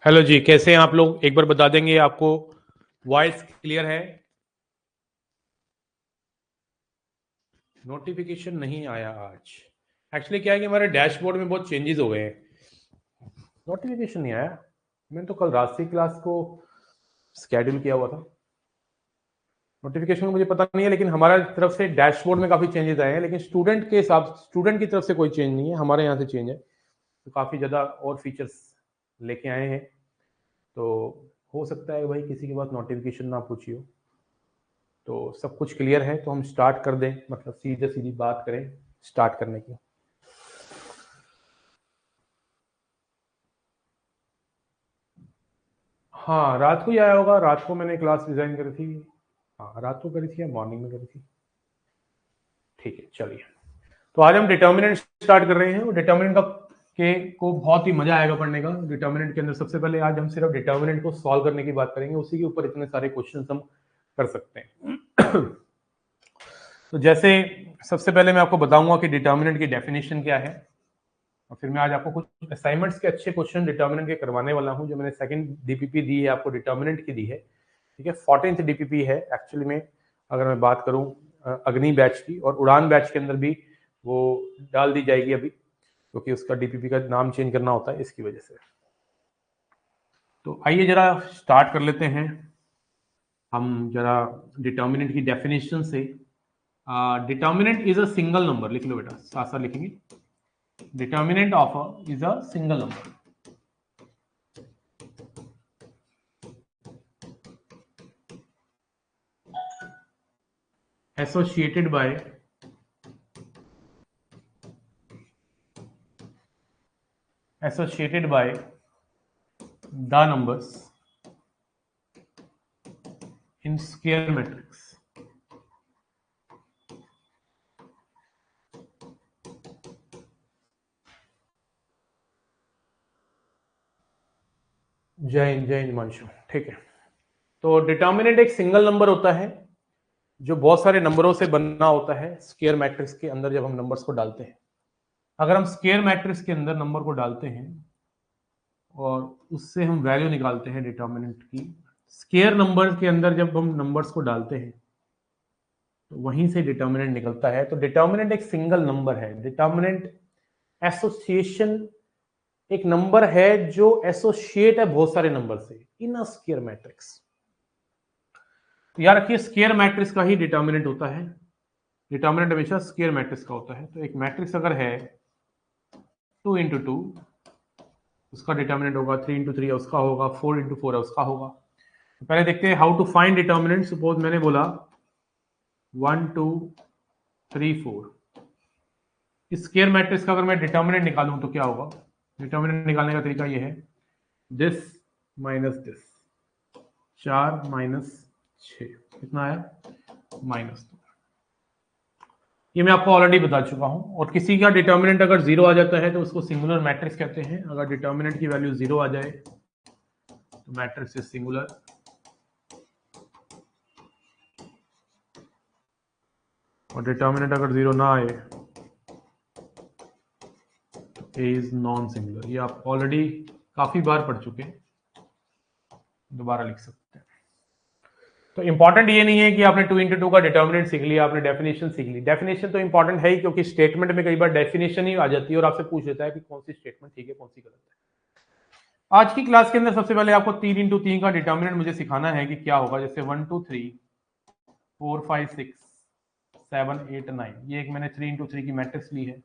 Hello जी, कैसे हैं आप लोग? एक बार बता देंगे आपको वॉइस क्लियर है? नोटिफिकेशन नहीं आया आज। एक्चुअली क्या है कि हमारे डैशबोर्ड में बहुत चेंजेस हो गए हैं। नोटिफिकेशन नहीं आया। मैंने तो कल रात से क्लास को स्केड्यूल किया हुआ था। नोटिफिकेशन का मुझे पता नहीं है, लेकिन हमारा तरफ से डैशबोर्ड में काफ़ी चेंजेस आए हैं, लेकिन स्टूडेंट की तरफ से कोई चेंज नहीं है, हमारे यहाँ से चेंज है। तो काफ़ी ज़्यादा और फीचर्स लेके आए हैं। तो हो सकता है भाई किसी के पास नोटिफिकेशन ना पूछी हो। तो सब कुछ क्लियर है तो हम स्टार्ट कर दें, मतलब सीधे सीधी बात करें स्टार्ट करने की। हाँ, रात को ही आया होगा। रात को मैंने क्लास डिजाइन करी थी। हाँ, रात को करी थी या मॉर्निंग में करी थी? ठीक है, चलिए। तो आज हम डिटर्मिनेंट स्टार्ट कर रहे हैं और डिटर्मिनेंट का के को बहुत ही मजा आएगा पढ़ने का। डिटर्मिनेंट के अंदर सबसे पहले आज हम सिर्फ डिटर्मिनेंट को सॉल्व करने की बात करेंगे, उसी के ऊपर इतने सारे क्वेश्चन हम कर सकते हैं। तो जैसे सबसे पहले मैं आपको बताऊंगा कि डिटर्मिनेंट की डेफिनेशन क्या है, और फिर मैं आज आपको कुछ असाइनमेंट्स के अच्छे क्वेश्चन डिटर्मिनेंट के करवाने वाला हूं। जो मैंने सेकंड डीपीपी दी है आपको, डिटर्मिनेंट की दी है, ठीक है। 14th डीपीपी है एक्चुअली में, अगर मैं बात करूं अग्नि बैच की, और उड़ान बैच के अंदर भी वो डाल दी जाएगी अभी, क्योंकि उसका डीपीपी का नाम चेंज करना होता है इसकी वजह से। तो आइए जरा स्टार्ट कर लेते हैं हम जरा डिटर्मिनेंट की डेफिनेशन से। Determinant is a single number, लिख लो बेटा, साथ साथ लिखेंगे। Determinant of is a single number associated by the numbers in square matrix. जय हिंद मंशु, ठीक है। तो डिटर्मिनेंट एक सिंगल नंबर होता है जो बहुत सारे नंबरों से बनना होता है स्क्वायर मैट्रिक्स के अंदर। जब हम नंबर्स को डालते हैं, अगर हम स्क्वायर मैट्रिक्स के अंदर नंबर को डालते हैं और उससे हम वैल्यू निकालते हैं डिटर्मिनेंट की, स्क्वायर नंबर के अंदर जब हम नंबर्स को डालते हैं तो वहीं से डिटर्मिनेंट निकलता है। तो डिटर्मिनेंट एक सिंगल नंबर है। डिटर्मिनेंट एसोसिएशन एक नंबर है जो एसोसिएट है बहुत सारे नंबर से इन अ स्क्वायर मैट्रिक्स। याद रखिए, स्क्वायर मैट्रिक्स का ही डिटर्मिनेंट होता है। डिटर्मिनेंट हमेशा स्क्वायर मैट्रिक्स का होता है। तो एक मैट्रिक्स अगर है 2 इंटू 2, उसका डिटर्मिनेंट होगा 3 इंटू 3 है उसका होगा, 4 इंटू 4 है उसका होगा। तो पहले देखते हैं how to find determinant. Suppose मैंने बोला 1 2 3 4, इस स्क्वायर मैट्रिक्स का अगर मैं डिटर्मिनेंट निकालूं तो क्या होगा? डिटर्मिनेंट निकालने का तरीका ये है, दिस माइनस दिस, 4 माइनस 6 कितना आया? -2। ये मैं आपको ऑलरेडी बता चुका हूं। और किसी का डिटर्मिनेंट अगर 0 आ जाता है तो उसको सिंगुलर मैट्रिक्स कहते हैं। अगर डिटर्मिनेंट की वैल्यू 0 आ जाए तो मैट्रिक्स इज सिंगुलर, और डिटर्मिनेंट अगर 0 ना आए तो ए इज नॉन सिंगुलर। ये आप ऑलरेडी काफी बार पढ़ चुके हैं, दोबारा लिख सकते हैं। तो इंपॉर्टेंट ये नहीं है कि आपने 2 इंटू 2 का डिटर्मिनेंट सीख लिया, आपने डेफिनेशन सीख ली। डेफिनेशन तो इंपॉर्टेंट है ही, क्योंकि स्टेटमेंट में कई बार डेफिनेशन ही आ जाती है और आपसे पूछ लेता है कि कौन सी स्टेटमेंट ठीक है कौन सी गलत है। आज की क्लास के अंदर सबसे पहले आपको 3 इंटू 3 का डिटर्मिनेंट मुझे सिखाना है कि क्या होगा। जैसे 1 2 3 4 5 6 7 8 9, ये एक मैंने 3 इंटू 3 की मैट्रिक्स ली है,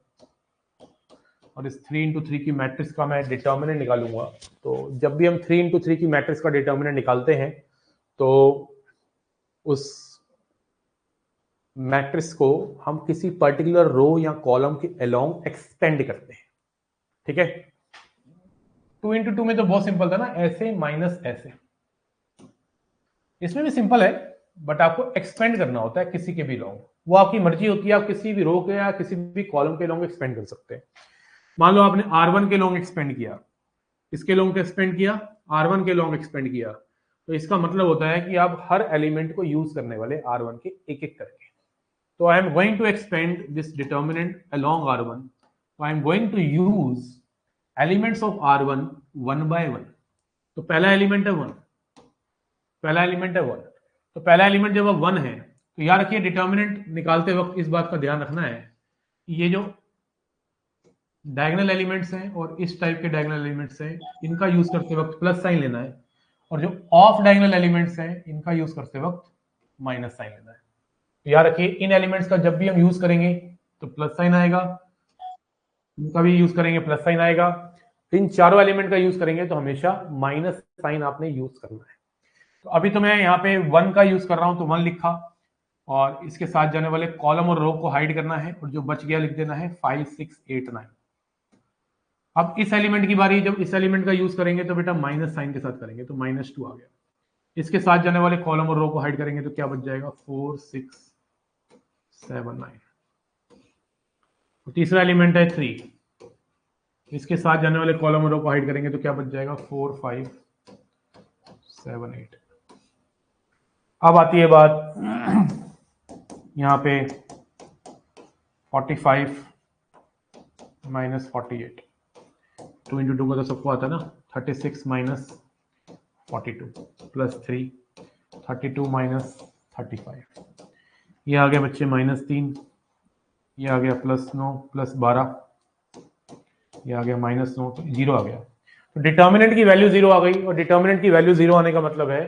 और इस 3 इंटू 3 की मैट्रिक्स का मैं डिटर्मिनेंट निकालूंगा। तो जब भी हम 3 इंटू 3 की मैट्रिक्स का डिटर्मिनेंट निकालते हैं तो उस मैट्रिक्स को हम किसी पर्टिकुलर रो या कॉलम के अलोंग एक्सपेंड करते हैं, ठीक है। 2 इंटू 2 में तो बहुत सिंपल था ना, ऐसे माइनस ऐसे। इसमें भी सिंपल है, बट आपको एक्सपेंड करना होता है किसी के भी लॉन्ग। वो आपकी मर्जी होती है, आप किसी भी रो के या किसी भी कॉलम के लॉन्ग एक्सपेंड कर सकते हैं। मान लो आपने R1 के लॉन्ग एक्सपेंड किया, इसके लॉन्ग एक्सपेंड किया, R1 के लॉन्ग एक्सपेंड किया, तो इसका मतलब होता है कि आप हर एलिमेंट को यूज करने वाले R1 के एक एक करके। So I am going to expand this determinant along R1. So I am going to use elements of R1 one by one. तो पहला एलिमेंट है 1, पहला एलिमेंट है 1। तो पहला एलिमेंट जब 1 है तो याद रखिए डिटर्मिनेंट निकालते वक्त इस बात का ध्यान रखना है, ये जो डायगोनल एलिमेंट्स हैं और इस टाइप के डायगोनल एलिमेंट्स हैं, इनका यूज करते वक्त प्लस साइन लेना है, और जो ऑफ डायगोनल एलिमेंट्स हैं इनका यूज करते वक्त माइनस साइन लेना है। तो याद रखिए इन एलिमेंट्स का जब भी हम यूज करेंगे तो प्लस साइन आएगा, इनका भी यूज करेंगे प्लस साइन आएगा, इन चारों एलिमेंट का यूज करेंगे तो हमेशा माइनस साइन आपने यूज करना है। तो अभी तो मैं यहाँ पे 1 का यूज कर रहा हूं तो 1 लिखा, और इसके साथ जाने वाले कॉलम और रो को हाइड करना है, और जो बच गया लिख देना है 5 6 8 9। अब इस एलिमेंट की बारी, जब इस एलिमेंट का यूज करेंगे तो बेटा माइनस साइन के साथ करेंगे तो -2 आ गया। इसके साथ जाने वाले कॉलम और रो को हाइड करेंगे तो क्या बच जाएगा 4 6 7 9। तीसरा एलिमेंट है 3, इसके साथ जाने वाले कॉलम और रो को हाइड करेंगे तो क्या बच जाएगा 4 5 7 8। अब आती है बात यहाँ पे 45 माइनस 48, 2 इंटू 2 का तो सबको आता है ना, 36 माइनस 42 प्लस 3, 32 माइनस 35। ये आ गया बच्चे -3, ये आ गया +9 प्लस 12, ये आ गया -9, तो 0 आ गया। तो डिटर्मिनेंट की वैल्यू 0 आ गई, और डिटर्मिनेंट की वैल्यू 0 आने का मतलब है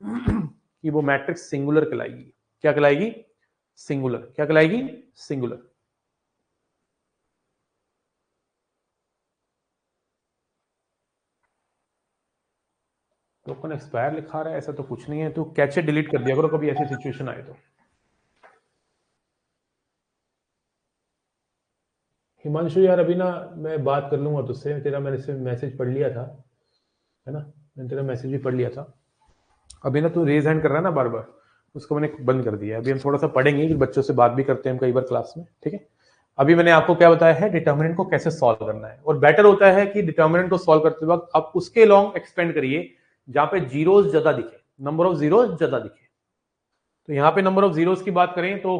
कि वो मैट्रिक्स सिंगुलर कहलाएगी। क्या कहलाएगी? सिंगुलर। क्या कहलाएगी? सिंगुलर। टोकन एक्सपायर लिखा रहा है, ऐसा तो कुछ नहीं है, तो कैचे डिलीट कर दिया करो कभी ऐसी सिचुएशन आए तो। हिमांशु यार अभी ना मैं बात कर लूंगा तुझसे, तेरा मैंने मैसेज पढ़ लिया था, है ना, मैंने तेरा मैसेज भी पढ़ लिया था। अभी ना तू रेज हैंड कर रहा है ना बार बार, उसको मैंने बंद कर दिया है। अभी हम थोड़ा सा पढ़ेंगे कि बच्चों से बात भी करते हैं हम कई बार क्लास में, ठीक है। अभी मैंने आपको क्या बताया है, डिटर्मिनेंट को कैसे सॉल्व करना है, और बेटर होता है कि डिटर्मिनेंट को सॉल्व करते वक्त आप उसके लॉन्ग एक्सपेंड करिए जहां पे जीरोस ज्यादा दिखे, नंबर ऑफ जीरोस ज्यादा दिखे। तो यहाँ पे नंबर ऑफ जीरोस की बात करें तो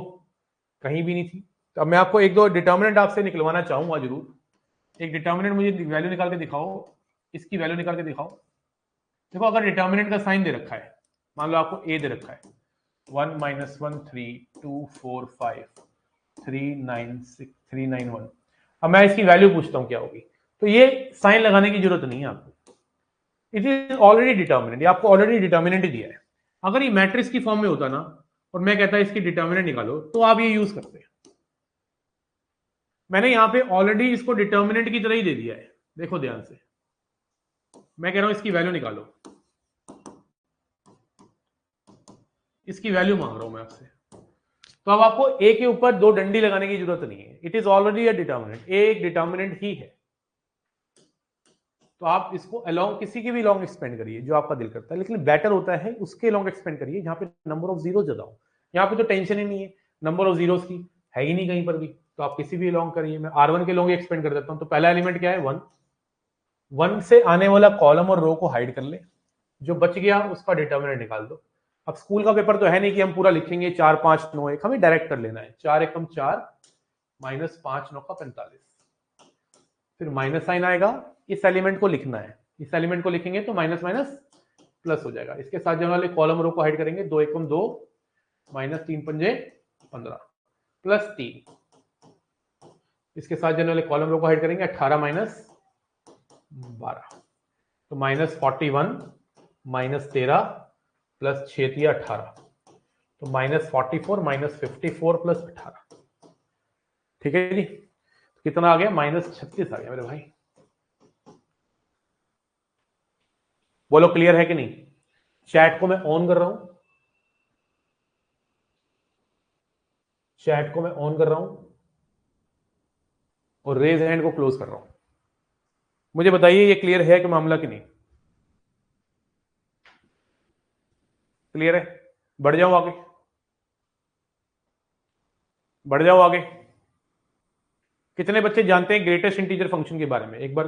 कहीं भी नहीं थी। तो अब मैं आपको एक दो डिटर्मिनेंट आपसे निकलवाना चाहूंगा जरूर। एक डिटर्मिनेंट मुझे वैल्यू निकाल के दिखाओ, इसकी वैल्यू निकाल के दिखाओ। देखो अगर डिटर्मिनेंट का साइन दे रखा है, मान लो आपको ए दे रखा है, 1 -1 3 2 4 5 3 9 6 3 9 1। अब मैं इसकी वैल्यू पूछता हूं क्या होगी, तो ये साइन लगाने की जरूरत नहीं है आपको, इट इज ऑलरेडी डिटर्मिनेंट, ये आपको ऑलरेडी डिटर्मिनेंट ही दिया है। अगर ये मैट्रिक्स की फॉर्म में होता ना और मैं कहता इसकी डिटर्मिनेंट निकालो तो आप ये यूज करते हैं। मैंने यहां पे ऑलरेडी इसको डिटर्मिनेंट की तरह ही दे दिया है, देखो ध्यान से। मैं कह रहा हूं इसकी वैल्यू निकालो, इसकी वैल्यू मांग रहा हूं मैं आपसे। तो अब आपको ए के ऊपर दो डंडी लगाने की जरूरत नहीं है, it is already a determinant, a एक डिटर्मिनेंट ही है। तो आप इसको अलोंग किसी के भी लॉन्ग एक्सपेंड करिए जो आपका दिल करता है, लेकिन बेटर होता है उसके लॉन्ग एक्सपेंड करिए जहां पे नंबर ऑफ जीरो ज्यादा हो। यहाँ पे तो टेंशन ही नहीं है, नंबर ऑफ जीरोस की है ही नहीं कहीं पर भी, तो आप किसी भी लॉन्ग करिए। मैं R1 के लॉन्ग एक्सपेंड कर देता हूं। तो पहला एलिमेंट क्या है 1, 1 से आने वाला कॉलम और रो को हाइड कर ले, जो बच गया उसका डिटर्मिनेंट निकाल दो। अब स्कूल का पेपर तो है नहीं कि हम पूरा लिखेंगे 4 5 9 1, हमें डायरेक्ट कर लेना है। 4 एकम 4 माइनस 5 9 का 45, फिर माइनस साइन आएगा, इस एलिमेंट को लिखना है, इस एलिमेंट को लिखेंगे तो माइनस माइनस प्लस हो जाएगा। इसके साथ जाने वाले कॉलम रो को हाइड करेंगे, 2 एकम 2 माइनस 3 पंजे 15 प्लस 3, इसके साथ जाने वाले कॉलम रो को हाइड करेंगे, 18 माइनस 12, तो -41 माइनस 13 प्लस 6 18, तो -44 माइनस 54 प्लस 18, ठीक है जी। कितना आ गया? -36 आ गया मेरे भाई। बोलो क्लियर है कि नहीं? चैट को मैं ऑन कर रहा हूं, चैट को मैं ऑन कर रहा हूं और रेज हैंड को क्लोज कर रहा हूं। मुझे बताइए ये क्लियर है कि मामला कि नहीं? क्लियर है? बढ़ जाऊं आगे, बढ़ जाओ आगे। कितने बच्चे जानते हैं ग्रेटेस्ट इंटीजर फंक्शन के बारे में? एक बार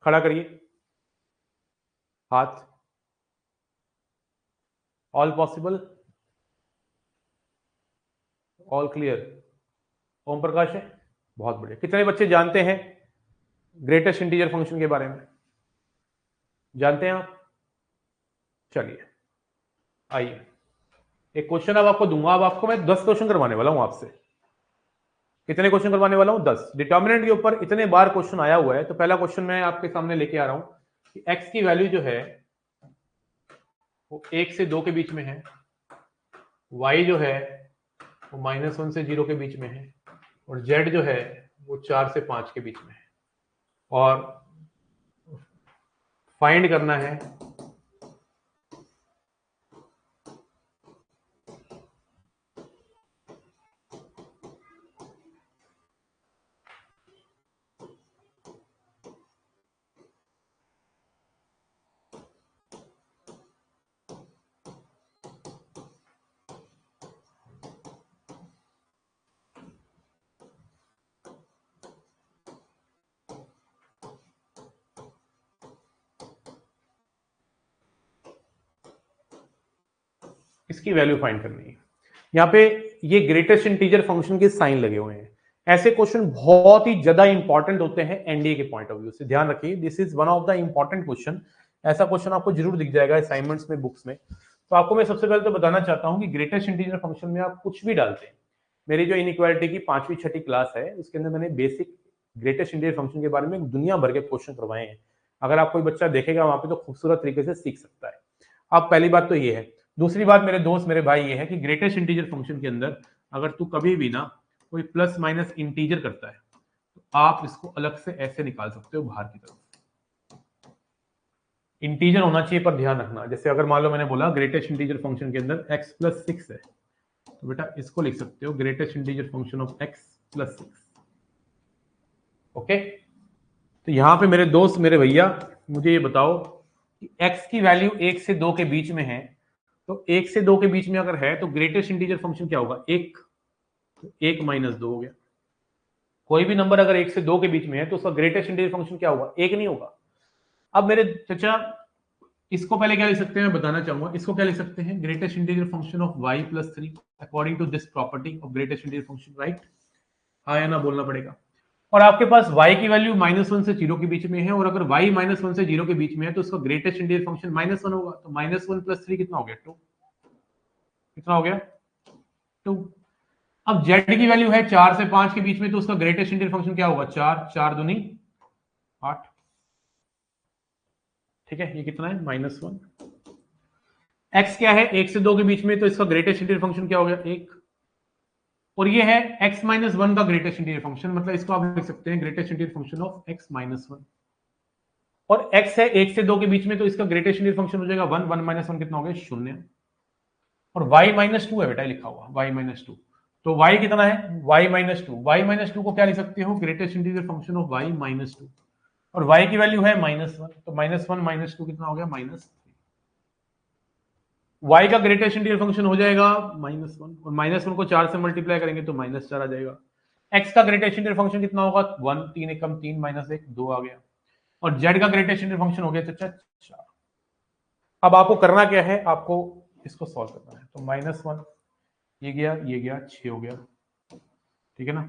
खड़ा करिए हाथ। All possible, all clear. Om Prakash है, बहुत बढ़िया। कितने बच्चे जानते हैं ग्रेटेस्ट इंटीजर फंक्शन के बारे में? जानते हैं आप? चलिए आइए, एक क्वेश्चन अब आपको दूंगा। अब आपको मैं 10 क्वेश्चन करवाने वाला हूं आपसे। कितने क्वेश्चन करवाने वाला हूं? 10। डिटर्मिनेंट के ऊपर इतने बार क्वेश्चन आया हुआ है, तो पहला क्वेश्चन मैं आपके सामने लेके आ रहा हूं कि x की वैल्यू जो है वो 1 से 2 के बीच में है, y जो है वो -1 से 0 के बीच में है, और z जो है वो 4 से 5 के बीच में है, और फाइंड करना है इसकी वैल्यू फाइंड करनी है। यहाँ पे ये ग्रेटेस्ट इंटीजर फंक्शन के साइन लगे हुए हैं। ऐसे क्वेश्चन बहुत ही ज्यादा इंपॉर्टेंट होते हैं एनडीए के पॉइंट ऑफ व्यू से, ध्यान रखिए, this is one of the important question. ऐसा क्वेश्चन आपको जरूर दिख जाएगा असाइनमेंट्स में, बुक्स में। तो आपको मैं सबसे पहले तो बताना चाहता हूं कि ग्रेटेस्ट इंटीजर फंक्शन में आप कुछ भी डालते हैं। मेरी जो इनइक्वालिटी की 5वीं 6ठी क्लास है, उसके अंदर मैंने बेसिक ग्रेटेस्ट इंटीजर फंक्शन के बारे में दुनिया भर के क्वेश्चन करवाए हैं। अगर आप कोई बच्चा देखेगा वहां पे तो खूबसूरत तरीके से सीख सकता है। अब पहली बात तो ये है। दूसरी बात मेरे दोस्त मेरे भाई ये है कि ग्रेटेस्ट इंटीजर फंक्शन के अंदर अगर तू कभी भी ना कोई प्लस माइनस इंटीजर करता है तो आप इसको अलग से ऐसे निकाल सकते हो बाहर की तरफ। इंटीजर होना चाहिए, पर ध्यान रखना, जैसे अगर मान लो मैंने बोला ग्रेटेस्ट इंटीजर फंक्शन के अंदर x+6 है, तो बेटा इसको लिख सकते हो greatest integer function of x+6। Okay, तो यहां पे मेरे दोस्त मेरे भैया मुझे ये बताओ कि x की वैल्यू 1 से 2 के बीच में है, तो 1 से 2 के बीच में अगर है तो ग्रेटेस्ट इंटीजर फंक्शन क्या होगा? 1। तो 1 - 2 हो गया। कोई भी नंबर अगर 1 से 2 के बीच में है तो उसका ग्रेटेस्ट इंटीजर फंक्शन क्या होगा? 1 नहीं होगा। अब मेरे चचा इसको पहले क्या लिख सकते हैं मैं बताना चाहूंगा। इसको क्या लिख सकते हैं? Greatest integer function of y+3 according to this property of greatest integer function, right? हाँ या ना बोलना पड़ेगा। और आपके पास y की वैल्यू -1 से 0 के बीच में है, और अगर y -1 से 0 के बीच में है तो उसका ग्रेटेस्ट इंटीजर फंक्शन -1 होगा। तो -1 + 3 कितना हो गया? 2। कितना हो गया? 2। अब z की वैल्यू है 4 से 5 के बीच में, तो उसका ग्रेटेस्ट इंटीजर फंक्शन क्या होगा? 4। 4 दूनी 8। ठीक है, ये कितना है? -1। x क्या है? 1 से 2 के बीच में, तो इसका ग्रेटेस्ट इंटीजर फंक्शन क्या हो गया? 1। और ये है x - 1 का ग्रेटेस्ट इंटीजर फंक्शन, मतलब इसको आप लिख सकते हैं greatest integer function of x - 1। और x है 1 से 2 के बीच में, तो इसका ग्रेटेस्ट इंटीजर फंक्शन हो जाएगा 1। 1 - 1 कितना हो गया? 0। और y - 2 है बेटा लिखा हुआ, y - 2। तो y कितना है? y - 2। y - 2 को क्या लिख सकते हो? Greatest integer function of y - 2। और y की वैल्यू है -1, तो -1 - 2 कितना हो गया? -3। y का ग्रेटेस्ट इंटीजर फंक्शन हो जाएगा -1, और -1 को 4 से मल्टीप्लाई करेंगे तो -4 आ जाएगा। x का ग्रेटेस्ट इंटीजर फंक्शन कितना होगा? 1। 3 एकम 3 -1 2 आ गया। और z का ग्रेटेस्ट इंटीजर फंक्शन हो गया चाचा 4। अब आपको करना क्या है? आपको इसको सॉल्व करना है। तो -1 ये गया 6 हो गया, ठीक है ना?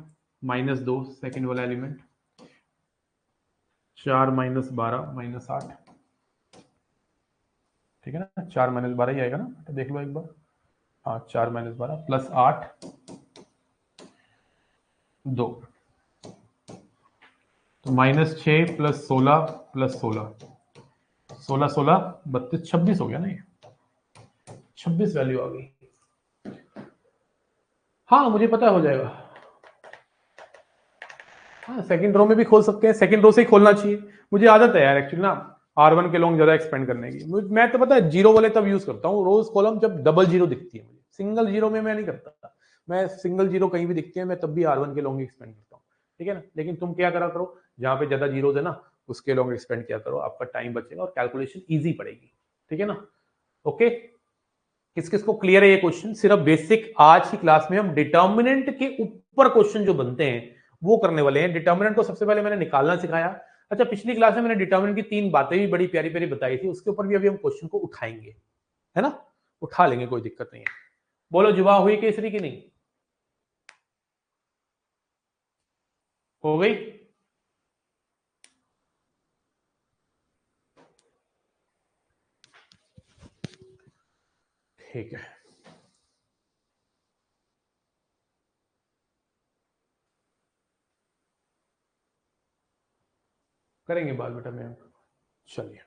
-2 सेकंड वाला एलिमेंट, 4 - 12 -8, ठीक है ना? 4 - 12 ही आएगा ना? तो देख लो एक बार। हाँ, 4 - 12 + 8 2, तो -6 + 16 + 16, 16 16 32 26 हो गया ना? ये 26 वैल्यू आ गई। हाँ मुझे पता हो जाएगा। हाँ सेकंड रो में भी खोल सकते हैं, सेकंड रो से ही खोलना चाहिए। मुझे आदत है यार एक्चुअली ना R1 के लॉन्ग ज्यादा एक्सपेंड करने की। मैं तो पता है जीरो वाले तब यूज करता हूँ रोज कॉलम जब डबल जीरो दिखती है मुझे, सिंगल जीरो में मैं नहीं करता। मैं सिंगल जीरो कहीं भी दिखती है मैं तब भी R1 के लॉन्ग एक्सपेंड करता हूँ, ठीक है ना? लेकिन तुम क्या करा करो, जहां पे ज्यादा जीरो है ना उसके लॉन्ग एक्सपेंड किया करो, आपका टाइम बचेगा और कैलकुलेशन ईजी पड़ेगी, ठीक है ना? ओके, किस किस को क्लियर है ये क्वेश्चन? सिर्फ बेसिक आज की क्लास में हम डिटर्मिनेंट के ऊपर क्वेश्चन जो बनते हैं वो करने वाले हैं। डिटर्मिनेंट को सबसे पहले मैंने निकालना सिखाया। अच्छा, पिछली क्लास में मैंने डिटर्मिनेंट की 3 बातें भी बड़ी प्यारी प्यारी बताई थी, उसके ऊपर भी अभी हम क्वेश्चन को उठाएंगे, है ना? उठा लेंगे, कोई दिक्कत नहीं है। बोलो जुबा हुई केसरी की नहीं? हो गई? ठीक है, करेंगे बात बेटा मैम। चलिए,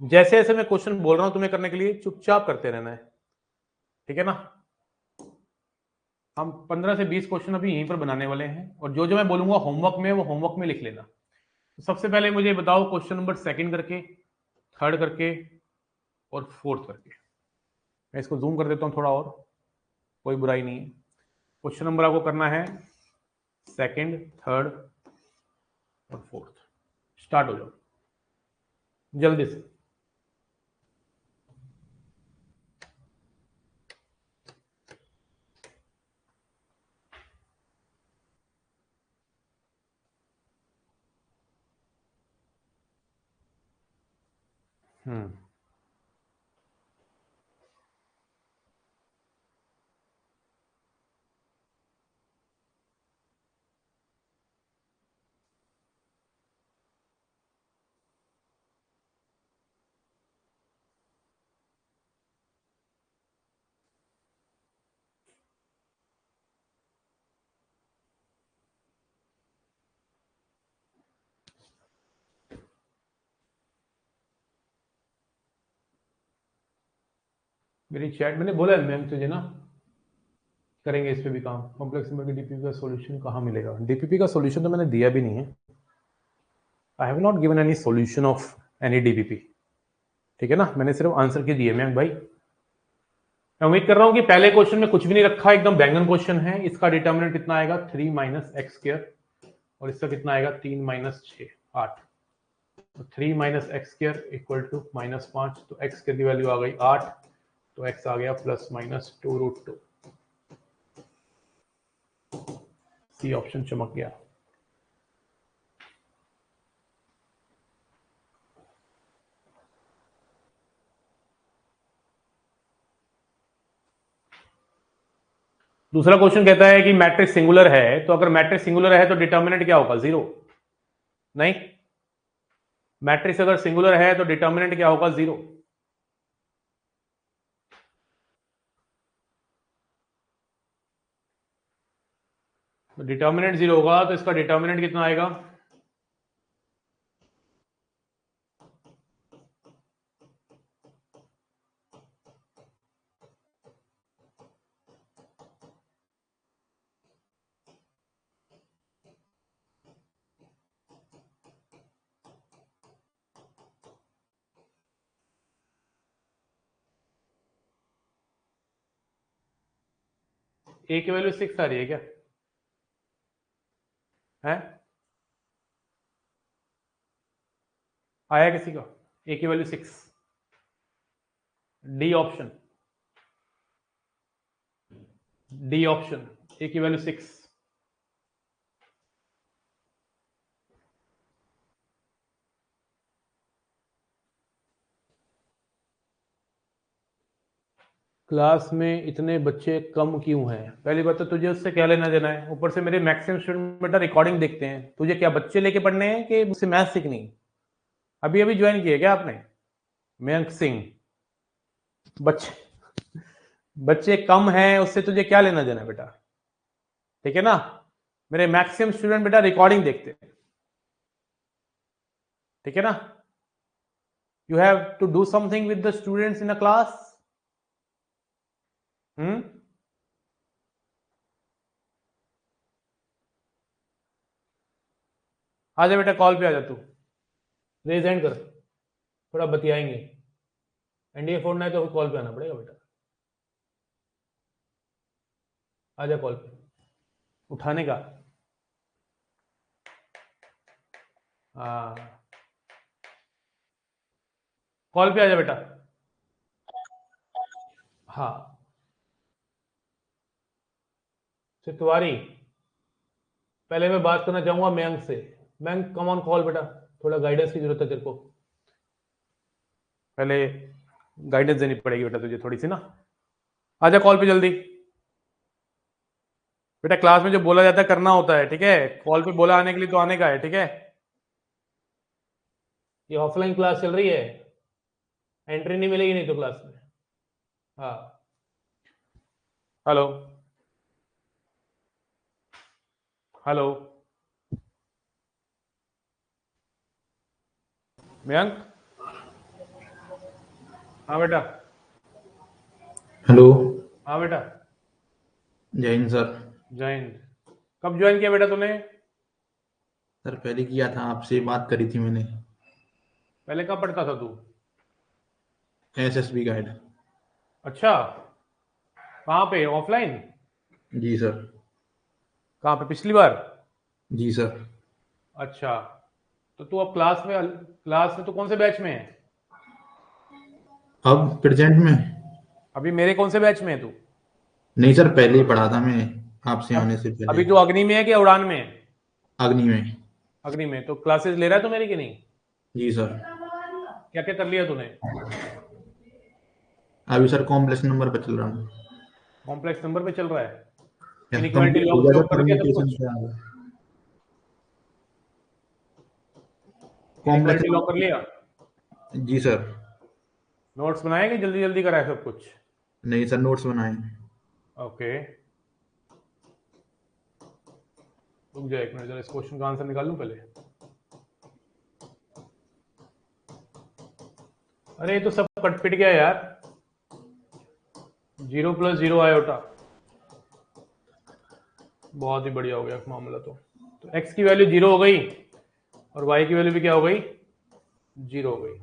जैसे जैसे मैं क्वेश्चन बोल रहा हूं तुम्हें करने के लिए चुपचाप करते रहना है, ठीक है ना। हम 15 से 20 क्वेश्चन अभी यहीं पर बनाने वाले हैं, और जो जो मैं बोलूंगा होमवर्क में, वो होमवर्क में लिख लेना। तो सबसे पहले मुझे बताओ क्वेश्चन नंबर सेकंड करके, थर्ड करके और फोर्थ करके। मैं इसको जूम कर देता हूं थोड़ा, और कोई बुराई नहीं है। क्वेश्चन नंबर आपको करना है सेकंड, थर्ड और फोर्थ। स्टार्ट हो जाओ जल्दी से। हम्म, मेरी चैट मैंने बोला है मैम तुझे ना, करेंगे इस पे भी काम। कॉम्प्लेक्स नंबर के डीपीपी का सॉल्यूशन कहाँ मिलेगा? डीपीपी का सॉल्यूशन तो मैंने दिया भी नहीं है। I have not given any solution of any DPP, ठीक है ना। मैंने सिर्फ आंसर की दिए मैम भाई। मैं उम्मीद कर रहा हूं कि पहले क्वेश्चन में कुछ भी नहीं रखा, एकदम बैंगन क्वेश्चन है। इसका डिटर्मिनेंट कितना आएगा? 3 माइनस एक्स स्क्र, और इसका कितना आएगा? 3 माइनस 6, 8। तो 3 minus x square equal to -5, तो एक्स की वैल्यू आ गई 8, तो एक्स आ गया +-2√2। सी ऑप्शन चमक गया। दूसरा क्वेश्चन कहता है कि मैट्रिक्स सिंगुलर है, तो अगर मैट्रिक्स सिंगुलर है तो डिटर्मिनेंट क्या होगा? 0? नहीं, मैट्रिक्स अगर सिंगुलर है तो डिटर्मिनेंट क्या होगा? 0। तो डिटर्मिनेंट 0 होगा, तो इसका डिटर्मिनेंट कितना आएगा? ए की वैल्यू 6 आ रही है क्या? है, आया किसी का? ए की value 6, D option, D option, A की वैल्यू 6। क्लास में इतने बच्चे कम क्यों हैं? पहली बात तो तुझे उससे क्या लेना देना है? ऊपर से मेरे मैक्सिमम स्टूडेंट बेटा रिकॉर्डिंग देखते हैं। तुझे क्या बच्चे लेके पढ़ने हैं कि मुझसे मैथ सीखनी? अभी अभी ज्वाइन किया क्या आपने? मयंक सिंह, बच्चे बच्चे कम हैं, उससे तुझे क्या लेना देना बेटा? ठीक है ना। मेरे मैक्सिमम स्टूडेंट बेटा रिकॉर्डिंग देखते हैं, ठीक है ना। You have to do something with the students in a class. Hmm, आजा बेटा, कॉल पे आ जा तू, रेज हैंड कर, थोड़ा बतियाएंगे। एनडीए फोड़ना है तो कॉल पे आना पड़ेगा बेटा, आजा कॉल पे, उठाने का। हाँ कॉल पे आजा बेटा। हाँ तिवारी, पहले मैं बात करना चाहूंगा मयंक से। मयंक कम ऑन कॉल बेटा, थोड़ा गाइडेंस की जरूरत है तेरे को, पहले गाइडेंस देनी पड़ेगी बेटा तुझे थोड़ी सी ना। आजा कॉल पे जल्दी बेटा, क्लास में जो बोला जाता है करना होता है, ठीक है? कॉल पे बोला आने के लिए तो आने का है, ठीक है? ये ऑफलाइन क्लास चल रही है, एंट्री नहीं मिलेगी नहीं तो क्लास में। हाँ हेलो हेलो मयंक। हाँ बेटा। हेलो। हाँ बेटा। जय हिंद सर। जय हिंद। कब ज्वाइन किया बेटा तूने? सर पहले किया था, आपसे बात करी थी मैंने। पहले कब पढ़ता था तू? SSB guide. अच्छा, कहाँ पे, ऑफलाइन? जी सर। कहाँ पे, पिछली बार? जी सर। अच्छा, तो तू अब क्लास में तो कौन से बैच में है? अब प्रेजेंट में? अभी मेरे कौन से बैच में है तू? नहीं सर, पहले ही पढ़ा था मैं आपसे अब आने से पहले। अभी तो अग्नि में है कि उड़ान में है? अग्नि में। अग्नि में, तो क्लासेस ले रहा है तो मेरी कि नहीं? जी सर। क्या क्या कर लिया तूने? अभी सर कॉम्प्लेक्स नंबर पर चल रहा हूँ। कॉम्प्लेक्स नंबर पे चल रहा है? इनइक्वालिटी कंप्लीट हो लॉ गया सर, कर दिया सब परम्यूटेशन कुछ? पे आ गया। कॉम्प्लेक्स इनइक्वालिटी लॉ कर लिया? जी सर। नोट्स बनाए कि जल्दी जल्दी करा है सब कुछ? नहीं सर, नोट्स बनाए। ओके, रुक जाए एक मिनट, जरा इस क्वेश्चन का आंसर निकाल लूं पहले। अरे ये तो सब कट पिट गया यार, 0 + 0 आयोटा, बहुत ही बढ़िया हो गया मामला। तो x की वैल्यू 0 हो गई और y की वैल्यू भी क्या हो गई, 0 हो गई।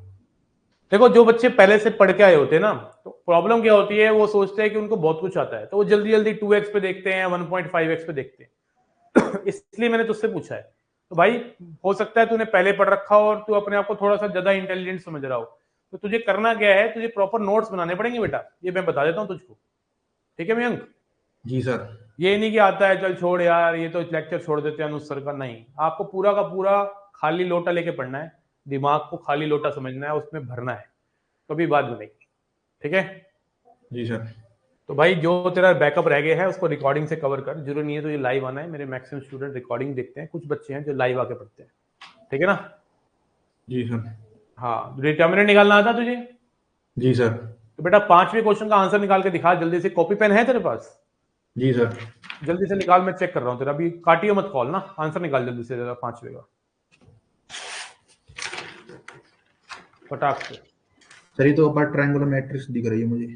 देखो जो बच्चे पहले से पढ़ के आए होते हैं ना, तो प्रॉब्लम क्या होती है, वो सोचते हैं कि उनको बहुत कुछ आता है, तो वो जल्दी जल्दी 2x पे देखते हैं, 1.5x पे देखते हैं। इसलिए मैंने तुझसे पूछा है। तो भाई हो सकता है तूने पहले पढ़ रखा हो और तू अपने आप को थोड़ा सा ज्यादा इंटेलिजेंट समझ रहा हो, तो तुझे करना क्या है, तुझे प्रॉपर नोट्स बनाने पड़ेंगे बेटा, ये मैं बता देता हूँ तुझको, ठीक है मयंक? जी सर। ये नहीं कि आता है चल छोड़ यार, ये तो लेक्चर छोड़ देते हैं अनुज सर का, नहीं, आपको पूरा का पूरा खाली लोटा लेके पढ़ना है, दिमाग को खाली लोटा समझना है, उसमें भरना है, कभी बात बनेगी, ठीक है? जी सर। तो भाई जो तेरा बैकअप रह गया है उसको रिकॉर्डिंग से कवर कर, जरूरी नहीं है तो ये लाइव आना है, मेरे मैक्सिमम स्टूडेंट रिकॉर्डिंग देखते हैं, कुछ बच्चे हैं जो लाइव आके पढ़ते हैं, ठीक है ना? जी सर। हाँ, डिटर्मिनेंट निकालना आता तुझे? जी सर। तो बेटा 5वें क्वेश्चन का आंसर निकाल के दिखा जल्दी से, कॉपी पेन है तेरे पास? जी सर। जल्दी से निकाल, मैं चेक कर रहा हूँ तेरा, अभी काटियो मत कॉल ना, आंसर निकाल जल्दी से जरा 5वें का फटाक से। सर ये तो अपर ट्रायंगुलर मैट्रिक्स दिख रही है मुझे।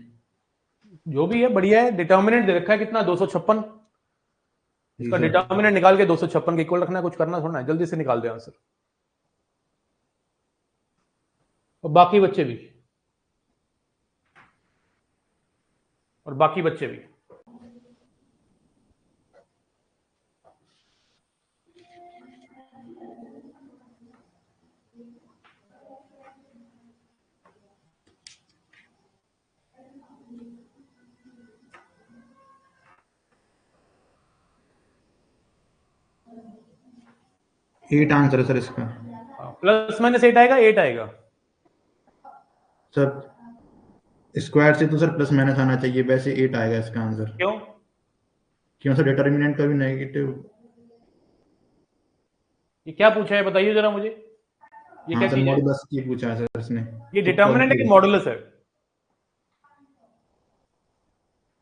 जो भी है बढ़िया है, डिटर्मिनेंट दे रखा है कितना, 256। जी इसका सर। डिटर्मिनेंट निकाल के 256 के इक्वल रखना है, कुछ करना थोड़ा है, जल्दी से निकाल दे आंसर। और बाकी बच्चे भी, और बाकी बच्चे भी। एट आंसर है सर इसका। +- 8 आएगा, 8 आएगा। सर स्क्वायर से तो सर प्लस माइनस आना चाहिए, वैसे 8 आएगा इसका आंसर। क्यों? क्यों सर, डिटर्मिनेंट का भी नेगेटिव। ये क्या पूछा है बताइए जरा मुझे, ये हाँ क्या सर, चीज है? मॉडुलस की पूछा है सर इसने। ये तुक्का डिटर्मिनेंट है कि भी मॉडुलस है?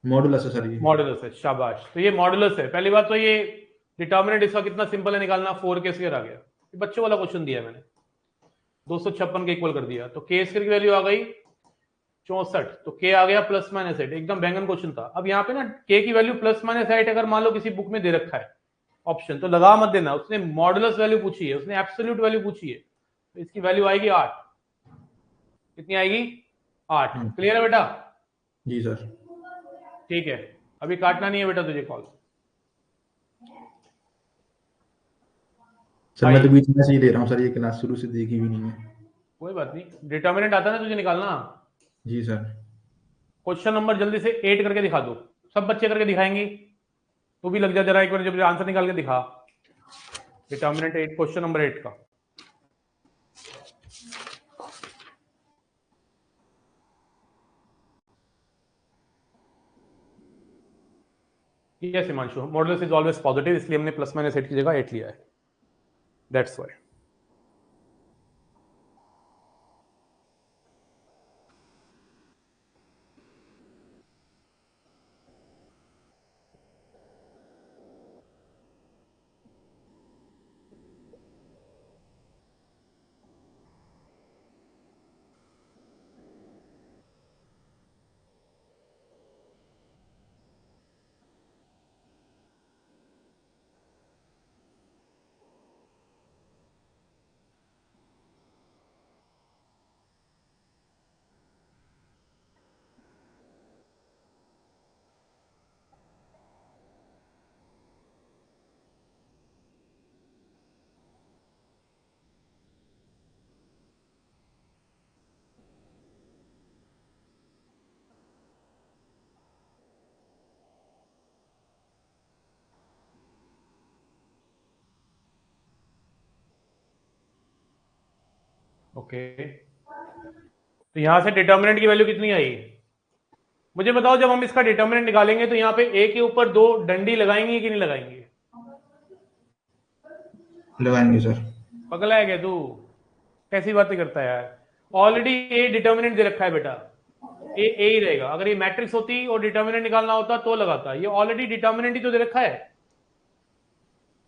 मॉडुलस है सर ये। मॉडुलस है, शाबाश। तो ये मॉडुलस है, पहली बात तो ये डिटर्मिनेंट इसका कितना सिंपल है निकालना, 4 के स्क्वायर आ गया, ये बच्चों वाला क्वेश्चन दिया है मैंने, 256 के इक्वल कर दिया, तो के स्क्वायर की वैल्यू आ गई 64, तो के आ गया +- 8, एकदम बैंगन क्वेश्चन था। अब यहाँ पे ना के की वैल्यू +- 8 अगर मान लो किसी बुक में दे रखा है ऑप्शन, तो लगा मत देना, उसने मॉडुलस वैल्यू पूछी है, उसने एब्सोल्यूट वैल्यू पूछी है, तो इसकी वैल्यू आएगी 8। कितनी आएगी? 8। क्लियर है बेटा? जी सर। ठीक है, अभी काटना नहीं है बेटा तुझे कॉल। सर मैं तो बीच में से ही दे रहा हूँ सर, ये क्लास शुरू से देखी भी नहीं है। कोई बात नहीं, डिटर्मिनेंट आता है ना तुझे निकालना। जी सर। क्वेश्चन नंबर जल्दी से 8 करके दिखा दो, सब बच्चे करके दिखाएंगे, तू भी लग जा जरा एक बार, जब आंसर निकाल के दिखा। डिटर्मिनेंट 8, क्वेश्चन नंबर 8 का। Yes Himanshu, modulus is always positive, इसलिए हमने प्लस माइनस 8 की जगह 8 लिया है, दैट्स व्हाई। ओके, तो यहां से डिटर्मिनेंट की वैल्यू कितनी आई? मुझे बताओ, जब हम इसका डिटर्मिनेंट निकालेंगे तो यहाँ पे ए के ऊपर 2 डंडी लगाएंगे कि नहीं लगाएंगे? लगाएंगे सर। पगला है क्या तू? कैसी बातें करता है यार? ऑलरेडी ए डिटर्मिनेंट दे रखा है बेटा, ए ही रहेगा। अगर ये मैट्रिक्स होती और डिटर्मिनेंट निकालना होता तो लगाता, ये ऑलरेडी डिटर्मिनेंट ही तो दे रखा है,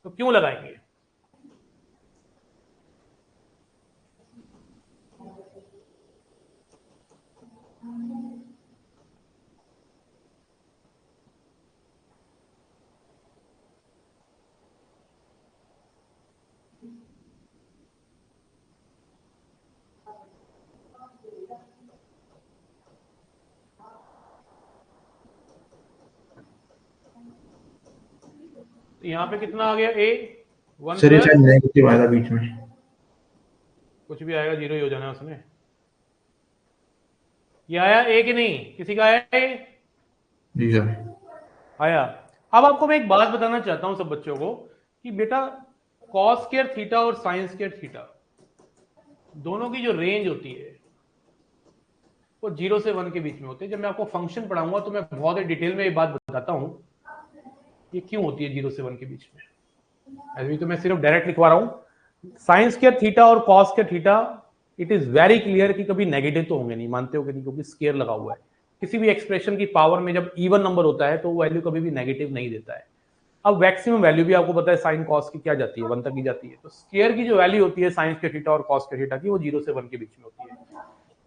तो क्यों लगाएंगे? तो यहां पे कितना आ गया? ए 1 सर ये प्लस शायद नेगेटिव आएगा बीच में। कुछ भी आएगा, 0 ही हो जाना है उसमें। ये आया ए कि नहीं? किसी का आया ए? जी सर। आया। अब आपको मैं एक बात बताना चाहता हूं सब बच्चों को कि बेटा कॉस स्क्वायर थीटा और साइन स्क्वायर थीटा दोनों की जो रेंज होती है वो 0 से 1 के बीच में होती है। जब मैं आपको फंक्शन पढ़ाऊंगा तो मैं बहुत ही डिटेल में ये बात बताता हूं ये क्यों होती है 0 से 1 के बीच में। अभी तो मैं सिर्फ डायरेक्ट लिखवा रहा हूं। साइन स्क्वायर थीटा और cos square theta, it is very clear कि कभी नेगेटिव तो होंगे नहीं, मानते हो कि नहीं? क्योंकि स्क्वायर लगा हुआ है। किसी भी एक्सप्रेशन की पावर में जब इवन नंबर होता है तो वो वैल्यू कभी भी नेगेटिव नहीं देता है। अब मैक्सिमम वैल्यू भी आपको पता है साइन कॉस की क्या जाती है, 1 तक की जाती है। तो स्क्वायर की जो वैल्यू होती है साइन स्क्वायर थीटा और कॉस स्क्वायर थीटा की, वो 0 से 1 के बीच में होती है।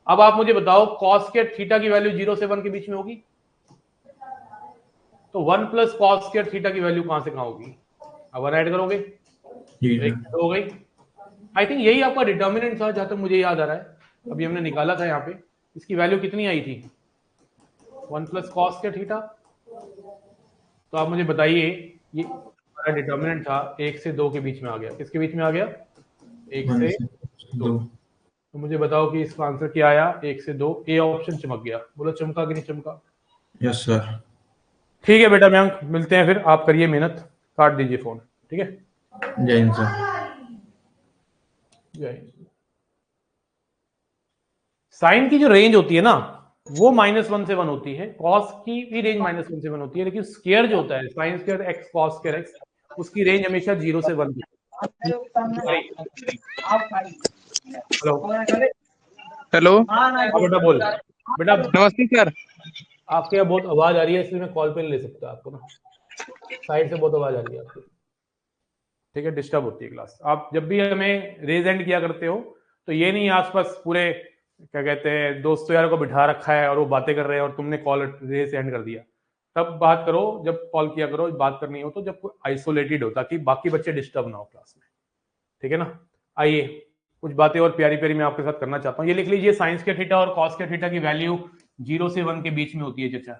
अब आप मुझे बताओ कॉस स्क्वायर थीटा की वैल्यू 0 से 1 के बीच में होगी, तो 1 प्लस कॉस स्क्वायर थीटा की वैल्यू कहां से कहां होगी? अब 1 ऐड करोगे जी तो एक सर। हो गई। आई थिंक यही आपका डिटर्मिनेंट था जहां तक मुझे याद आ रहा है, अभी हमने निकाला था यहाँ पे। इसकी वैल्यू कितनी आई थी? 1 प्लस कॉस स्क्वायर थीटा। तो आप मुझे बताइए, ये हमारा डिटर्मिनेंट था 1 से 2 के बीच में आ गया। किसके बीच में आ गया? 1 1 से से 2। 2। तो मुझे बताओ कि इसका आंसर क्या आया? 1 से 2। ए ऑप्शन चमक गया, बोलो चमका कि नहीं चमका? Yes sir. ठीक है बेटा मयंक, मिलते हैं फिर, आप करिए मेहनत, काट दीजिए फोन, ठीक है? जय हिंद सर। जय हिंद। साइन की जो रेंज होती है ना वो -1 से 1 होती है, कॉस की भी रेंज -1 से 1 होती है, लेकिन स्क्वायर जो होता है sine square x cos square x, उसकी रेंज हमेशा 0 से 1 की। हेलो हेलो, हाँ बेटा बोल। बेटा नमस्ते सर। आपके यहाँ बहुत आवाज आ रही है, इसलिए मैं कॉल पे नहीं ले सकता आपको ना, साइड से बहुत आवाज आ रही है आपकी, ठीक है? डिस्टर्ब होती है क्लास। आप जब भी हमें रेज एंड किया करते हो तो ये नहीं आसपास पूरे क्या कहते हैं दोस्तों यारों को बिठा रखा है और वो बातें कर रहे हैं और तुमने कॉल रेज एंड कर दिया। तब बात करो जब कॉल किया करो, बात करनी हो तो जब आइसोलेटेड हो, ताकि बाकी बच्चे डिस्टर्ब ना हो क्लास में, ठीक है ना? आइए कुछ बातें और प्यारी प्यारी मैं आपके साथ करना चाहता हूँ। ये लिख लीजिए, साइंस के थीटा और कॉस के थीटा की वैल्यू 0 से 1 के बीच में होती है चचा।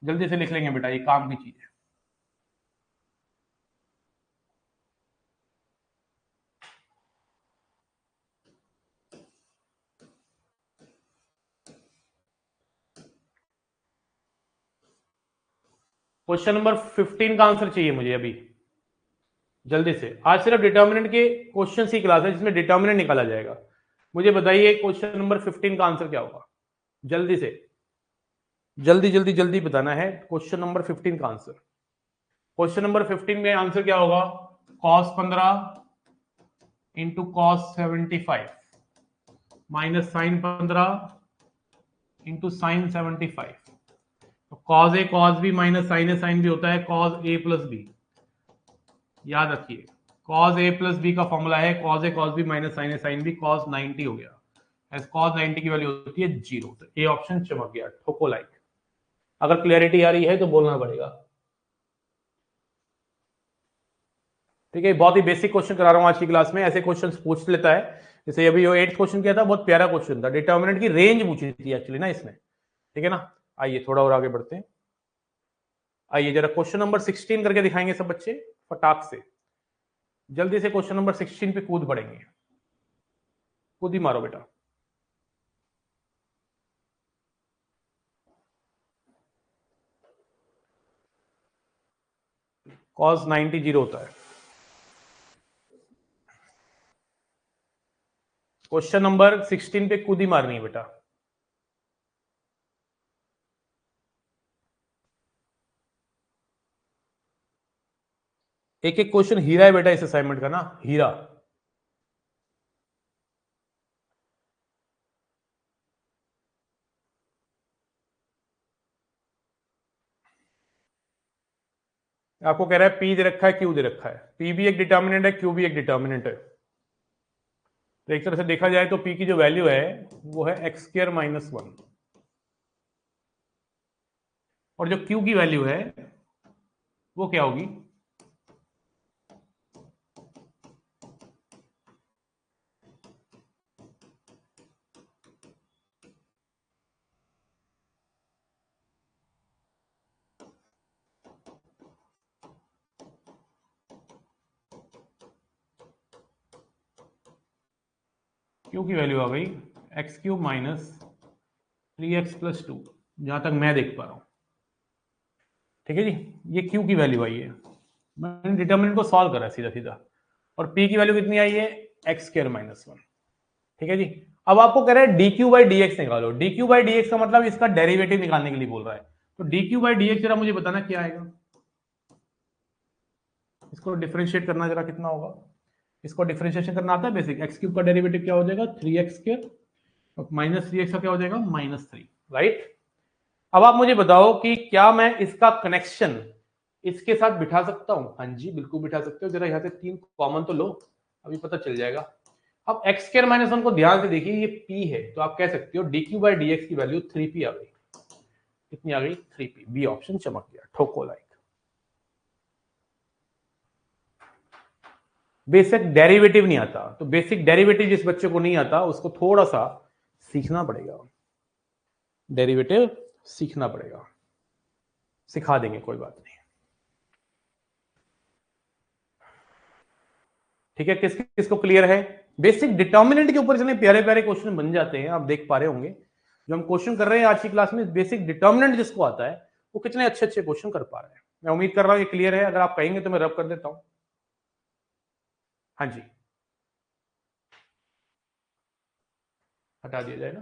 जल्दी से लिख लेंगे बेटा, ये काम की चीज है। क्वेश्चन नंबर 15 का आंसर चाहिए मुझे अभी जल्दी से। आज सिर्फ डिटर्मिनेंट के क्वेश्चन की क्लास है जिसमें डिटर्मिनेंट निकाला जाएगा। मुझे बताइए क्वेश्चन नंबर 15 का आंसर क्या होगा, जल्दी से, जल्दी जल्दी जल्दी बताना है क्वेश्चन नंबर 15 का आंसर। क्वेश्चन नंबर 15 में आंसर क्या होगा, cos 15 into cos 75 minus sine 15 into sine 75। तो cos a cos b minus sine a sine b होता है cos ए प्लस बी। याद रखिए cos a प्लस बी का फॉर्मूला है cos a cos b minus sine a sine b, cos 90 हो गया। As cos 90 की वैल्यू होती है 0। तो ए ऑप्शन चमक गया, ठोको लाइक। अगर क्लियरिटी आ रही है तो बोलना पड़ेगा। ठीक है, बहुत ही बेसिक क्वेश्चन करा रहा हूं आज की क्लास में। ऐसे क्वेश्चन पूछ लेता है, जैसे अभी जो 8th क्वेश्चन किया था, बहुत प्यारा क्वेश्चन था, डिटर्मिनेंट की रेंज पूछी थी एक्चुअली ना इसमें। ठीक है ना, आइए थोड़ा और आगे बढ़ते हैं। आइए जरा क्वेश्चन नंबर 16 करके दिखाएंगे सब बच्चे फटाक से। जल्दी से क्वेश्चन नंबर 16 पे कूद पड़ेंगे, कूद ही मारो बेटा। cos 90 0 होता है। क्वेश्चन नंबर 16 पे कूद ही मारनी है बेटा। एक एक क्वेश्चन हीरा है बेटा इस असाइनमेंट का ना, हीरा। आपको कह रहा है पी दे रखा है, क्यू दे रखा है। पी भी एक डिटर्मिनेंट है, क्यू भी एक डिटर्मिनेंट है। तो एक तरह से देखा जाए तो पी की जो वैल्यू है वो है एक्स स्क्वायर माइनस 1, और जो क्यू की वैल्यू है वो क्या होगी, क्यू की वैल्यू आ गई x cube minus 3x plus 2, जहां तक मैं देख पा रहा हूं। ठीक है जी, ये क्यू की वैल्यू आई है। मैंने डिटर्मिनेंट को सॉल्व करा सीधा सीधा, और पी की वैल्यू कितनी आई है, एक्स स्क्वायर माइनस 1। ठीक है जी, अब आपको कह रहा है d q by d x निकालो। D q by d x का मतलब इसका डेरिवेटिव निकालने के लिए बोल रहा है। तो D q by d x जरा मुझे बताना क्या आएगा, इसको डिफरेंशिएट करना जरा कितना होगा। इसको डिफरेंशिएशन करना आता है बेसिक। एक्स क्यूब का डेरिवेटिव क्या हो जाएगा, 3x स्क्वायर, माइनस 3x का क्या हो जाएगा, -3, राइट। अब आप मुझे बताओ कि क्या मैं इसका कनेक्शन इसके साथ बिठा सकता हूं। हाँ जी बिल्कुल बिठा सकते हो। जरा यहां से 3 कॉमन तो लो, अभी पता चल जाएगा। अब एक्स स्क्वायर माइनस 1 को ध्यान से देखिए, ये p है, तो आप कह सकते हो D q by d x की वैल्यू 3p आ गई। कितनी आ गई, 3p। बी ऑप्शन चमक गया, ठोको लाइक। बेसिक डेरिवेटिव नहीं आता, तो बेसिक डेरिवेटिव जिस बच्चे को नहीं आता उसको थोड़ा सा सीखना पड़ेगा, डेरिवेटिव सीखना पड़ेगा। सिखा देंगे, कोई बात नहीं। ठीक है, किस किसको क्लियर है। बेसिक डिटर्मिनेंट के ऊपर इतने प्यारे प्यारे क्वेश्चन बन जाते हैं, आप देख पा रहे होंगे। जो हम क्वेश्चन कर रहे हैं आज की क्लास में, बेसिक डिटर्मिनेंट जिसको आता है वो कितने अच्छे अच्छे क्वेश्चन कर पा रहे हैं। मैं उम्मीद कर रहा हूं ये क्लियर है। अगर आप कहेंगे तो मैं रब कर देता हूं। हाँ जी, हटा दिया जाए ना।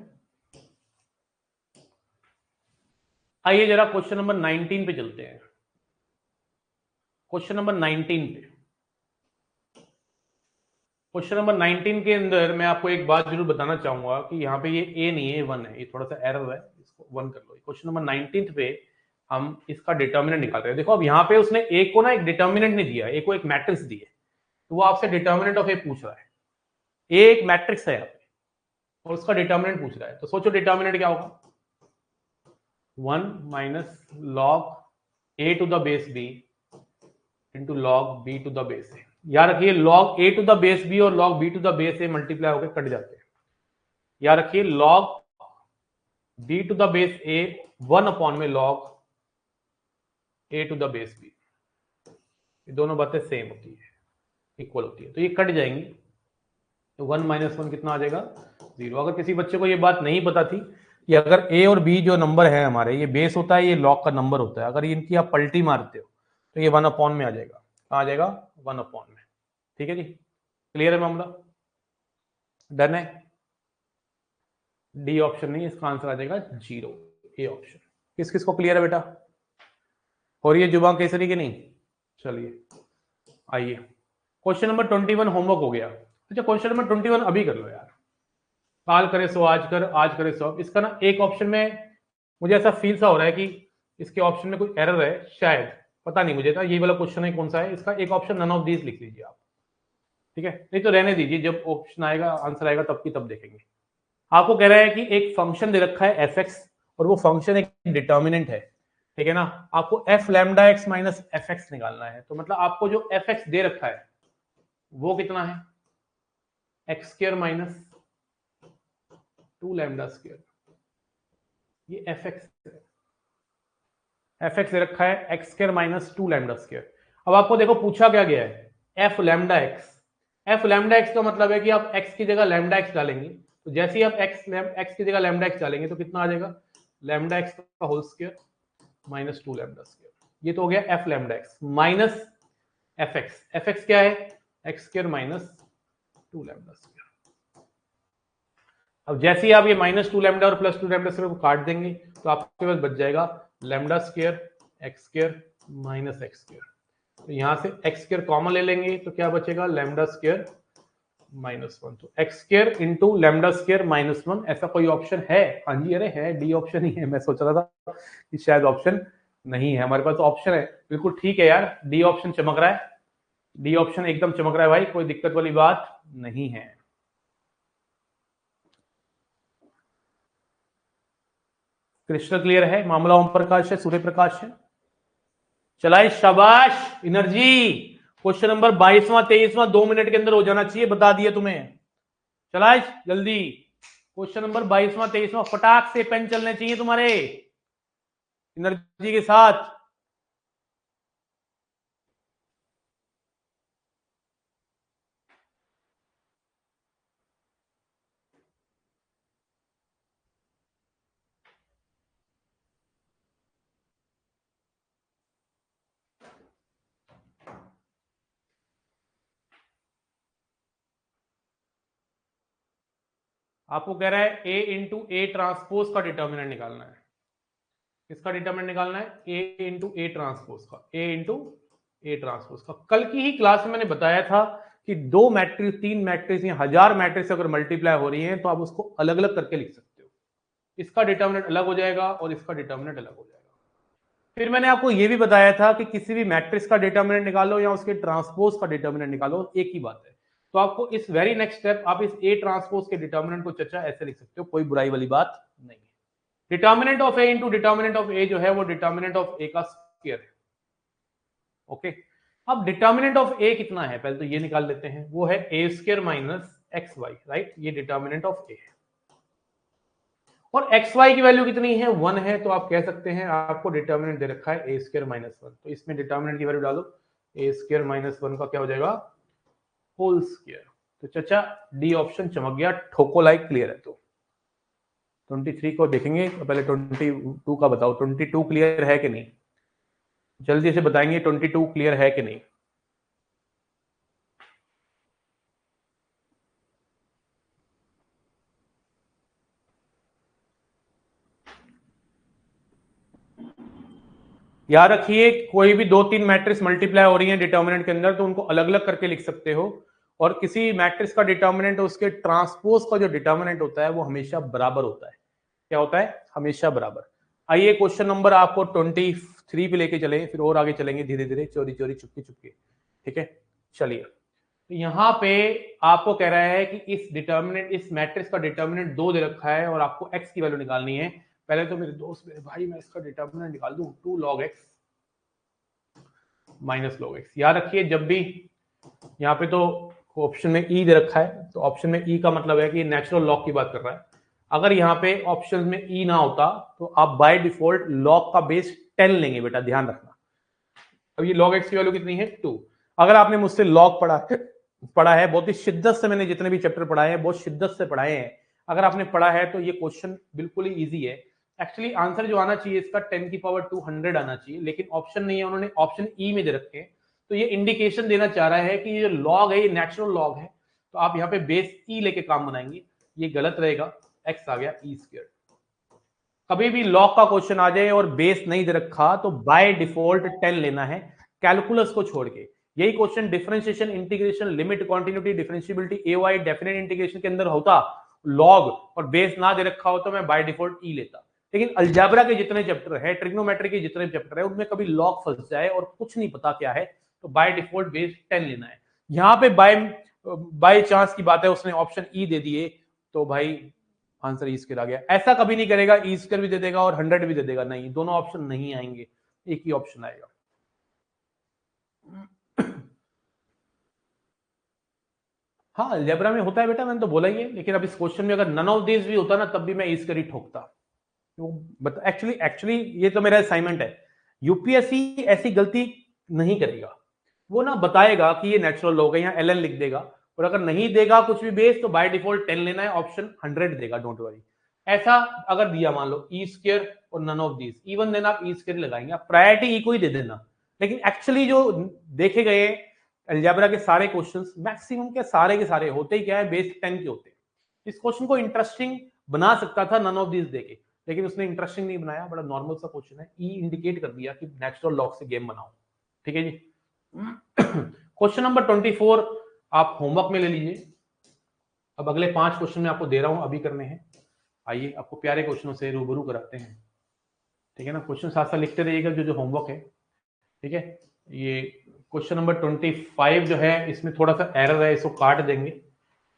आइए जरा क्वेश्चन नंबर 19 पे चलते हैं। क्वेश्चन नंबर 19 पे, क्वेश्चन नंबर 19 के अंदर मैं आपको एक बात जरूर बताना चाहूंगा कि यहाँ पे ये ए नहीं है, 1 है। ये थोड़ा सा एरर है, इसको 1 कर लो। क्वेश्चन नंबर 19 पे हम इसका डिटर्मिनेंट निकाल रहे हैं। देखो अब यहाँ पे उसने ए को ना एक डिटर्मिनेंट नहीं दिया, ए को एक मैट्रिक्स दी है, तो वो आपसे डिटर्मिनेंट ऑफ ए पूछ रहा है। ए एक मैट्रिक्स है यहाँ पे और उसका डिटर्मिनेंट पूछ रहा है। तो सोचो डिटर्मिनेंट क्या होगा, 1 minus log a to the base b into log b to the base a. याद रखिए log a to the base b और log b to the base a multiply होकर कट जाते हैं। याद रखिए log b to the base a 1 upon में log a to the base b, ये दोनों बातें सेम होती है, इक्वल होती है, तो ये कट जाएंगी। तो 1 माइनस 1 कितना आ जाएगा 0। अगर किसी बच्चे को ये बात नहीं पता थी कि अगर a और b जो नंबर है हमारे, ये बेस होता है, ये log का नंबर होता है, अगर इनकी आप पलटी मारते हो तो ये 1 अपॉन में आ जाएगा। कहाँ आ जाएगा 1 अपॉन में। ठीक है जी, क्लियर है मामला, डन है। डी ऑप्शन नहीं, इसका आंसर आ जाएगा 0, ए ऑप्शन। किस किस को क्लियर है बेटा, हो रही है जुबान केसरी की नहीं? चलिए आइए, क्वेश्चन नंबर 21 होमवर्क हो गया। अच्छा क्वेश्चन नंबर 21 अभी कर लो यार, काल करे सो आज कर, आज करे सो अब। इसका ना एक ऑप्शन में मुझे ऐसा फील सा हो रहा है कि इसके ऑप्शन में कोई एरर है शायद, पता नहीं मुझे था ये वाला क्वेश्चन है कौन सा है। इसका एक ऑप्शन नन ऑफ दीज लिख लीजिए आप, ठीक है, नहीं तो रहने दीजिए, जब ऑप्शन आएगा आंसर आएगा तब की तब देखेंगे। आपको कह रहा है कि एक फंक्शन दे रखा है एफ एक्स और वो फंक्शन एक डिटर्मिनेंट है, ठीक है ना। आपको F lambda x minus f x निकालना है। तो मतलब आपको जो एफ एक्स दे रखा है वो कितना है, x square minus 2 lambda square, ये एफ एक्स है। एफ एक्स दे रखा है x square minus 2 lambda square. अब आपको देखो पूछा क्या गया है, F lambda x. F lambda x का मतलब है कि आप एक्स की जगह लैम्डा एक्स डालेंगे, तो जैसे ही आप एक्स की जगह लैम्डा एक्स डालेंगे तो कितना आ जाएगा, लैम्डा एक्स का whole square minus 2 lambda square. ये तो हो गया f lambda x minus f x. F x क्या है, x square minus 2 lambda square. अब जैसे ही आप ये माइनस 2 लैम्डा और प्लस 2 लैम्डा स्क्वायर को काट देंगे तो आपके पास बच जाएगा lambda square x square minus x square. तो यहां से एक्स स्क्वायर कॉमन ले लेंगे तो क्या बचेगा, लैम्डा स्क्वायर माइनस 1। तो x square into lambda square minus 1, ऐसा कोई ऑप्शन है? हाँ जी, अरे है, डी ऑप्शन ही है। मैं सोच रहा था कि शायद ऑप्शन नहीं है, हमारे पास ऑप्शन है। बिल्कुल ठीक है यार, डी ऑप्शन चमक रहा है, डी ऑप्शन एकदम चमक रहा है भाई, कोई दिक्कत वाली बात नहीं है। क्रिस्टल क्लियर है मामला, ओम प्रकाश है, सूर्य प्रकाश है। चलाए शाबाश, एनर्जी। क्वेश्चन नंबर 22वां 23वां 2 मिनट के अंदर हो जाना चाहिए, बता दिया तुम्हें। चलाए जल्दी, क्वेश्चन नंबर 22वां 23वां फटाक से पेन चलने चाहिए तुम्हारे एनर्जी के साथ। आपको कह रहा है ए इंटू ए ट्रांसपोज का डिटर्मिनेंट निकालना है। किसका डिटर्मिनेंट निकालना है, ए इंटू ए ट्रांसपोज का, ए इंटू ए ट्रांसपोज का। कल की ही क्लास में मैंने बताया था कि 2 मैट्रिक्स 3 मैट्रिक्स या 1000 मैट्रिक्स अगर मल्टीप्लाई हो रही है तो आप उसको अलग अलग करके लिख सकते हो। इसका डिटर्मिनेंट अलग हो जाएगा और इसका डिटर्मिनेंट अलग हो जाएगा। फिर मैंने आपको यह भी बताया था कि किसी भी मैट्रिक्स का डिटर्मिनेंट निकालो या उसके ट्रांसपोज का डिटर्मिनेंट निकालो, एक ही बात है। तो आपको इस वेरी नेक्स्ट स्टेप आप इस ए ट्रांसपोज के डिटर्मिनेंट को चचा ऐसे लिख सकते हो, कोई बुराई वाली बात नहीं है। Determinant of A into determinant of A जो है वो डिटर्मिनेंट ऑफ ए का स्क्वायर है। ओके, अब डिटर्मिनेंट ऑफ ए कितना है पहले तो ये निकाल लेते हैं, वो है A square minus x y, right. ये डिटर्मिनेंट ऑफ ए है और एक्स वाई की वैल्यू कितनी है, 1 है। तो आप कह सकते हैं आपको डिटर्मिनेंट दे रखा है ए स्क्वायर माइनस 1, तो इसमें डिटर्मिनेंट की वैल्यू डालो, ए स्क्वायर माइनस 1 का क्या हो जाएगा, होल स्क्वायर। तो चचा डी ऑप्शन चमक गया, ठोको लाइक क्लियर है। तो 23 को देखेंगे, पहले 22 का बताओ, 22 क्लियर है कि नहीं, जल्दी से बताएंगे 22 क्लियर है कि नहीं। याद रखिए कोई भी 2-3 मैट्रिक्स मल्टीप्लाई हो रही है डिटर्मिनेंट के अंदर तो उनको अलग अलग करके लिख सकते हो, और किसी मैट्रिक्स का डिटर्मिनेंट उसके ट्रांसपोज का जो डिटर्मिनेंट होता है वो हमेशा बराबर होता है। क्या होता है, हमेशा बराबर। आइए क्वेश्चन नंबर आपको 23 पे लेके चले, फिर और आगे चलेंगे धीरे धीरे, चोरी चोरी चुपके चुपके, ठीक है। चलिए, तो यहाँ पे आपको कह रहा है कि इस डिटर्मिनेंट, इस मैट्रिक्स का डिटर्मिनेंट 2 दे रखा है और आपको x की वैल्यू निकालनी है। पहले तो मेरे दोस्त मेरे भाई मैं इसका डिटर्मिनेंट निकाल दूं, 2 log x minus log x। याद रखिए जब भी यहाँ पे तो ऑप्शन में ई दे रखा है, तो ऑप्शन में ई का मतलब है कि नेचुरल लॉग की बात कर रहा है। अगर यहाँ पे ऑप्शन में ई ना होता तो आप बाय डिफॉल्ट लॉग का बेस 10 लेंगे बेटा, ध्यान रखना। अब ये log x की वैल्यू कितनी है 2। अगर आपने मुझसे log पढ़ा है बहुत ही शिद्दत से, मैंने जितने भी चैप्टर पढ़ाए हैं बहुत शिद्दत से पढ़ाए हैं, अगर आपने पढ़ा है तो ये क्वेश्चन बिल्कुल ही इजी है। एक्चुअली आंसर जो आना चाहिए इसका 10 की पावर 200 आना चाहिए, लेकिन ऑप्शन नहीं है, उन्होंने ऑप्शन ई में दे रखे हैं। तो ये इंडिकेशन देना चाह रहा है कि ये लॉग है ये नेचुरल लॉग है, तो आप यहाँ पे बेस ई लेके काम बनाएंगे, ये गलत रहेगा। एक्स आ गया ई स्क्वायर। कभी भी लॉग का क्वेश्चन आ जाए और बेस नहीं दे रखा तो बाय डिफॉल्ट 10 लेना है, कैलकुलस को छोड़ के। यही question differentiation, integration, limit, continuity, differentiability, एवाई, डेफिनेट इंटीग्रेशन के अंदर होता, लॉग और बेस ना दे रखा हो तो मैं बाय डिफॉल्ट ई लेता। लेकिन अलजेब्रा के जितने चैप्टर है, ट्रिग्नोमेट्री के जितने चैप्टर है, उनमें कभी लॉग फंस जाए और कुछ नहीं पता क्या है, तो बाय डिफॉल्ट बेस 10 लेना है। यहाँ पे बाय चांस की बात है उसने ऑप्शन ई दे दिए, तो भाई आंसर ई स्क्वायर आ गया। ऐसा कभी नहीं करेगा ई स्क्वायर भी दे देगा और 100 भी दे देगा, नहीं, दोनों ऑप्शन नहीं आएंगे, एक ही ऑप्शन आएगा। हाँ अलजेब्रा में होता है बेटा, मैंने तो बोला ही है, लेकिन अब इस क्वेश्चन में अगर नन ऑफ दिस भी होता ना तब भी मैं E square he ठोकता। But actually ये तो मेरा असाइनमेंट है, यूपीएससी ऐसी गलती नहीं करेगा, वो ना बताएगा कि ये नेचुरल लॉग है, यहाँ एल लिख देगा, और अगर नहीं देगा कुछ भी बेस तो बाय डिफॉल्ट 10 लेना है, ऑप्शन 100 देगा, डोंट वरी। ऐसा अगर दिया मान लो ई स्क्वायर और नन ऑफ दिस, इवन देना आप ई स्क्वायर लगाएंगे, आप प्रायोरिटी ई को ही दे देना। लेकिन एक्चुअली जो देखे गए अलजेब्रा के सारे क्वेश्चंस, मैक्सिमम के सारे होते ही क्या है, बेस 10 के होते हैं। इस क्वेश्चन को इंटरेस्टिंग बना सकता था नन ऑफ दिस देके, लेकिन उसने इंटरेस्टिंग नहीं बनाया, बड़ा नॉर्मल सा क्वेश्चन है, ई इंडिकेट कर दिया कि नेचुरल लॉग से गेम बनाओ। ठीक है जी। क्वेश्चन नंबर 24 आप होमवर्क में ले लीजिए। अब अगले 5 क्वेश्चन में आपको दे रहा हूं, अभी करने हैं। आइए आपको प्यारे क्वेश्चनों से रूबरू कराते हैं, ठीक है ना। क्वेश्चन साथ साथ लिखते रहिएगा जो होमवर्क है, ठीक है। ये क्वेश्चन नंबर 25 जो है इसमें थोड़ा सा एरर है, इसको काट देंगे।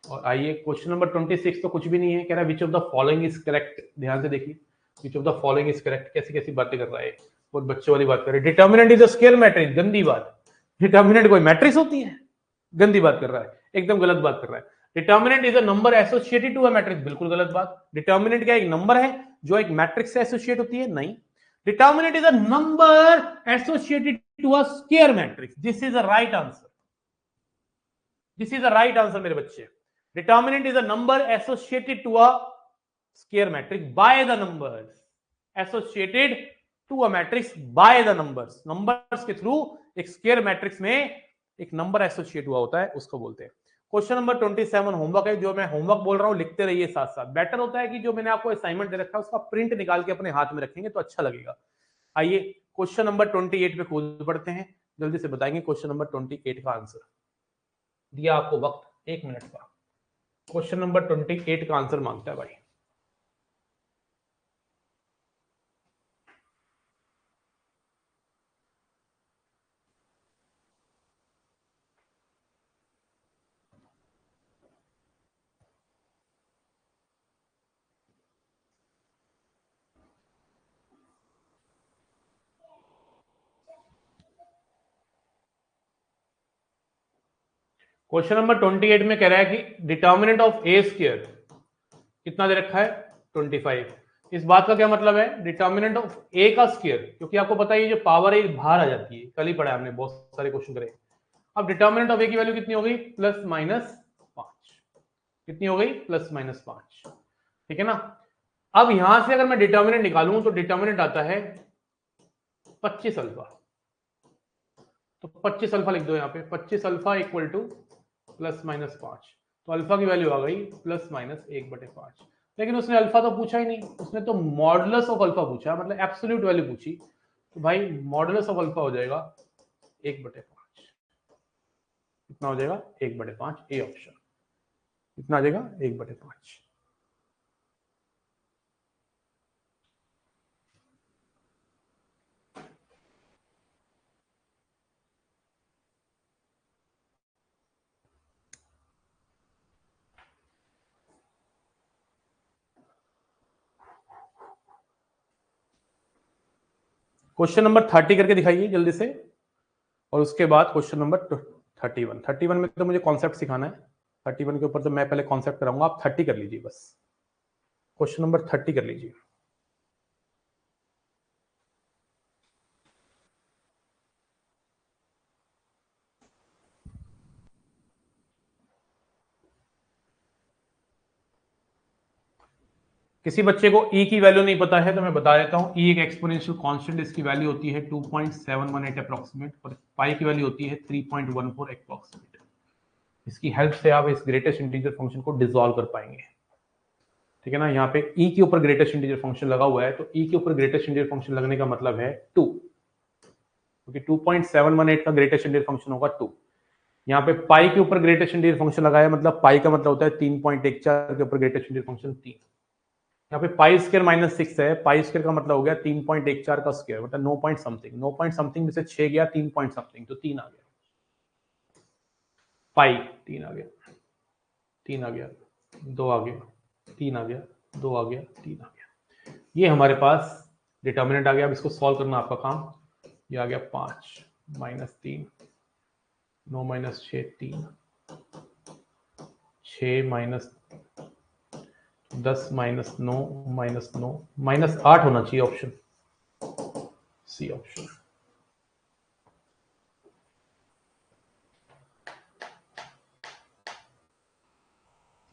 और आइए क्वेश्चन नंबर 26 तो कुछ भी नहीं है, कह रहा है which of the following is correct. ध्यान से देखिए, which of the following is correct, कैसी कैसी बातें कर रहा है, बहुत बच्चों वाली बात कर रहे हैं। Determinant is a scalar matrix, गंदी बात। डिटर्मिनेंट कोई मैट्रिक्स होती है, गंदी बात कर रहा है, एकदम गलत बात कर रहा है। Determinant is a number associated to a matrix, बिल्कुल गलत बात। डिटर्मिनेंट क्या एक नंबर है जो एक मैट्रिक्स से एसोसिएट होती है, नहीं। Determinant is a number associated to a square matrix, this is a right answer, this is a right answer मेरे बच्चे। Determinant is a number associated to a square matrix by the numbers, associated to a matrix by the numbers, numbers के through एक square matrix में एक number associate हुआ होता है, उसको बोलते हैं। क्वेश्चन नंबर 27 होमवर्क है, जो मैं होमवर्क बोल रहा हूं लिखते रहिए साथ साथ। बेटर होता है कि जो मैंने आपको असाइनमेंट दे रखा है उसका प्रिंट निकाल के अपने हाथ में रखेंगे तो अच्छा लगेगा। आइए क्वेश्चन नंबर 28 पे कूद पड़ते हैं, जल्दी से बताएंगे क्वेश्चन नंबर 28 का आंसर। दिया आपको वक्त 1 मिनट का। क्वेश्चन नंबर 28 का आंसर मांगता है भाई। क्वेश्चन नंबर 28 में कह रहा है कि डिटर्मिनेंट ऑफ ए स्क्वायर कितना दे रखा है 25। इस बात का क्या मतलब है, डिटर्मिनेंट ऑफ ए का स्क्वायर, क्योंकि आपको पता है ये जो पावर है बाहर आ जाती है, कल ही पढ़ा हमने, बहुत सारे क्वेश्चन करे। अब डिटर्मिनेंट ऑफ ए की वैल्यू कितनी हो गई, प्लस माइनस 5। कितनी हो गई, प्लस माइनस 5, ठीक है ना। अब यहां से अगर मैं डिटर्मिनेंट निकालूं तो डिटर्मिनेंट आता है 25 अल्फा, तो 25 अल्फा लिख दो यहाँ पे, 25 alpha equal two plus minus 5, तो अल्फा की वैल्यू आ गई प्लस माइनस 1/5। लेकिन उसने अल्फा तो पूछा ही नहीं, उसने तो मॉडुलस ऑफ अल्फा पूछा, मतलब एब्सोल्यूट वैल्यू पूछी, तो भाई मॉडुलस ऑफ अल्फा हो जाएगा 1/5। कितना हो जाएगा 1/5, ए ऑप्शन। कितना आ जाएगा 1/5। क्वेश्चन नंबर 30 करके दिखाइए जल्दी से, और उसके बाद क्वेश्चन नंबर 31 में तो मुझे कॉन्सेप्ट सिखाना है। 31 के ऊपर तो मैं पहले कॉन्सेप्ट कराऊंगा, आप 30 कर लीजिए बस। क्वेश्चन नंबर 30 कर लीजिए। किसी बच्चे को e की वैल्यू नहीं पता है तो मैं बता देता हूं। e एक एक्सपोनेंशियल कांस्टेंट, इसकी वैल्यू होती है 2.718 अप्रोक्सीमेट, और पाई की वैल्यू होती है 3.14 अप्रोक्सीमेट। इसकी हेल्प से आप इस ग्रेटेस्ट इंटीजर फंक्शन को डिसॉल्व कर पाएंगे। ठीक है ना, यहाँ पे e के ऊपर ग्रेटेस्ट इंटीजर फंक्शन लगा हुआ है, तो e के ऊपर ग्रेटेस्ट इंटीजर फंक्शन लगने का मतलब है 2, क्योंकि 2.718 का ग्रेटेस्ट इंटीजर फंक्शन होगा 2। यहाँ पे पाई के ऊपर ग्रेटेस्ट इंटीजर फंक्शन लगाया, मतलब पाई का मतलब होता है 3.14 के ऊपर ग्रेटेस्ट इंटीजर फंक्शन 3। यहाँ पे पाई स्क्वायर -6 है, पाई स्क्वायर का मतलब हो गया 3.14 का स्क्वायर, मतलब 9 पॉइंट समथिंग, 9 पॉइंट समथिंग में से 6 गया 3 पॉइंट समथिंग, तो 3 आ गया। पाई 3 आ गया, 3 आ गया, 2 आ गया, 3 आ गया, 2 आ गया, 3 आ गया। ये हमारे पास डिटर्मिनेंट आ गया। अब इसको सॉल्व करना आपका काम। ये आ गया 5 -3, 9 - 6 3, 6 - 10 - 9 -9 -8 होना चाहिए ऑप्शन सी, ऑप्शन।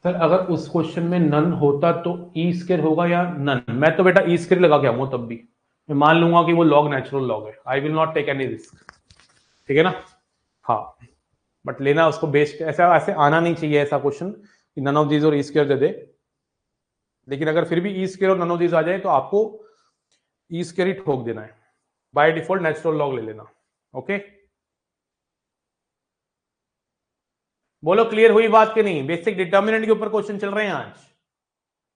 सर अगर उस क्वेश्चन में नन होता तो ई स्क्वायर होगा या नन? मैं तो बेटा ई स्क्वायर लगा के आऊंगा, तब भी मैं मान लूंगा कि वो लॉग नेचुरल लॉग है। I will not take any risk, ठीक है ना। हाँ, बट लेना उसको बेस्ड, ऐसा ऐसे आना नहीं चाहिए ऐसा क्वेश्चन कि नन ऑफ दीज और ई स्क्वायर दे दे। लेकिन अगर फिर भी ई स्क्वायर और नन ऑफ दीज आ जाए तो आपको ई स्क्वायर ही ठोक देना है, बाय डिफॉल्ट नेचुरल लॉग ले लेना। ओके, बोलो क्लियर हुई बात कि नहीं? बेसिक डिटर्मिनेंट के ऊपर क्वेश्चन चल रहे हैं आज।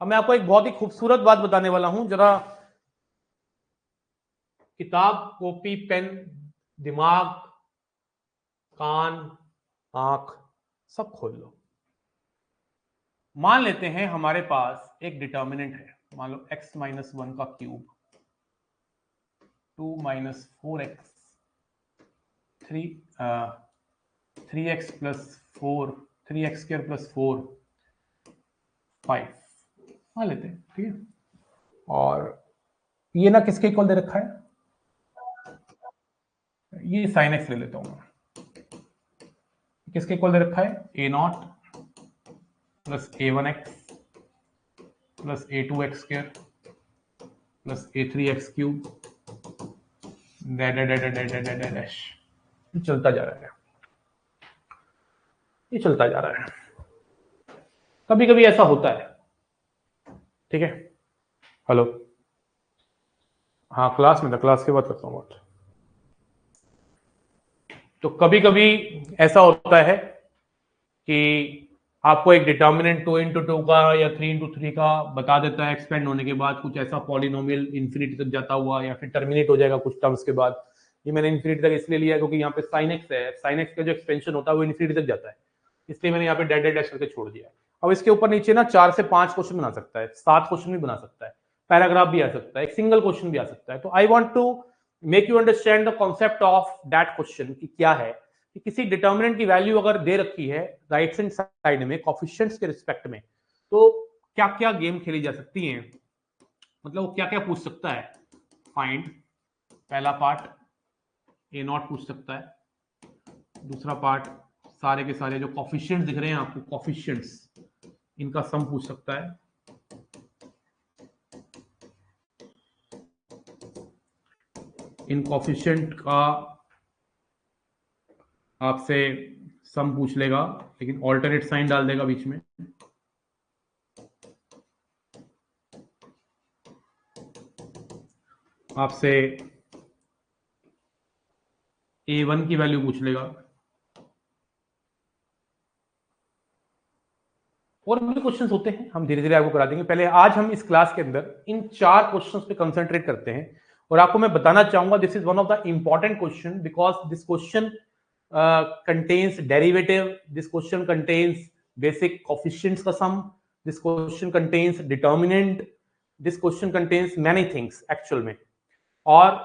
अब मैं आपको एक बहुत ही खूबसूरत बात बताने वाला हूं, जरा किताब, कॉपी, पेन, दिमाग, कान, आंख सब खोल लो। मान लेते हैं हमारे पास एक डिटर्मिनेंट है, मान लो x - 1 का cube, 2 - 4x, 3x + 4, 3x square + 4, 5 मान लेते हैं, ठीक है। और ये ना किसके इक्वल दे रखा है? ये sin x ले लेता हूं मैं। किसके इक्वल दे रखा है? a0 + a1x + a2x² + a3x³ dash. ये चलता जा रहा है, ये चलता जा रहा है। कभी कभी ऐसा होता है, ठीक है। हेलो, हाँ क्लास में था, क्लास के बाद करता हूँ बात। तो कभी कभी ऐसा होता है कि आपको एक डिटर्मिनेंट 2 × 2 का या 3 × 3 का बता देता है, एक्सपेंड होने के बाद कुछ ऐसा पॉलिनोमियल इंफिनिटी तक जाता हुआ, या फिर टर्मिनेट हो जाएगा कुछ टर्म्स के बाद। ये मैंने इंफिनिटी तक इसलिए लिया क्योंकि यहाँ पे sin x है, sin x का जो एक्सपेंशन होता है वो इंफिनिटी तक जाता है, इसलिए मैंने यहाँ पे डैश डैश करके छोड़ दिया। अब इसके ऊपर नीचे ना 4 से 5 क्वेश्चन बना सकता है, 7 क्वेश्चन भी बना सकता है, पैराग्राफ भी आ सकता है, एक सिंगल क्वेश्चन भी आ सकता है। तो I want to make you understand the concept of that question कि क्या है कि किसी डिटर्मिनेंट की वैल्यू अगर दे रखी है राइट हैंड साइड में कोएफिशिएंट्स के रिस्पेक्ट में, तो क्या क्या गेम खेली जा सकती हैं, मतलब वो क्या क्या पूछ सकता है। फाइंड, पहला पार्ट a0 पूछ सकता है, दूसरा पार्ट सारे के सारे जो कोएफिशिएंट्स दिख रहे हैं आपको, कोएफिशिएंट्स इनका सम पूछ सकता है। इन कोएफिशिएंट का आपसे सम पूछ लेगा, लेकिन ऑल्टरनेट साइन डाल देगा बीच में। आपसे a1 की वैल्यू पूछ लेगा, और भी क्वेश्चंस होते हैं, हम धीरे धीरे आपको करा देंगे। पहले आज हम इस क्लास के अंदर इन 4 क्वेश्चंस पे कंसंट्रेट करते हैं, और आपको मैं बताना चाहूंगा this is one of the important question because this question contains derivative, this question contains basic coefficients का sum, this question contains determinant, this question contains many things actual में। और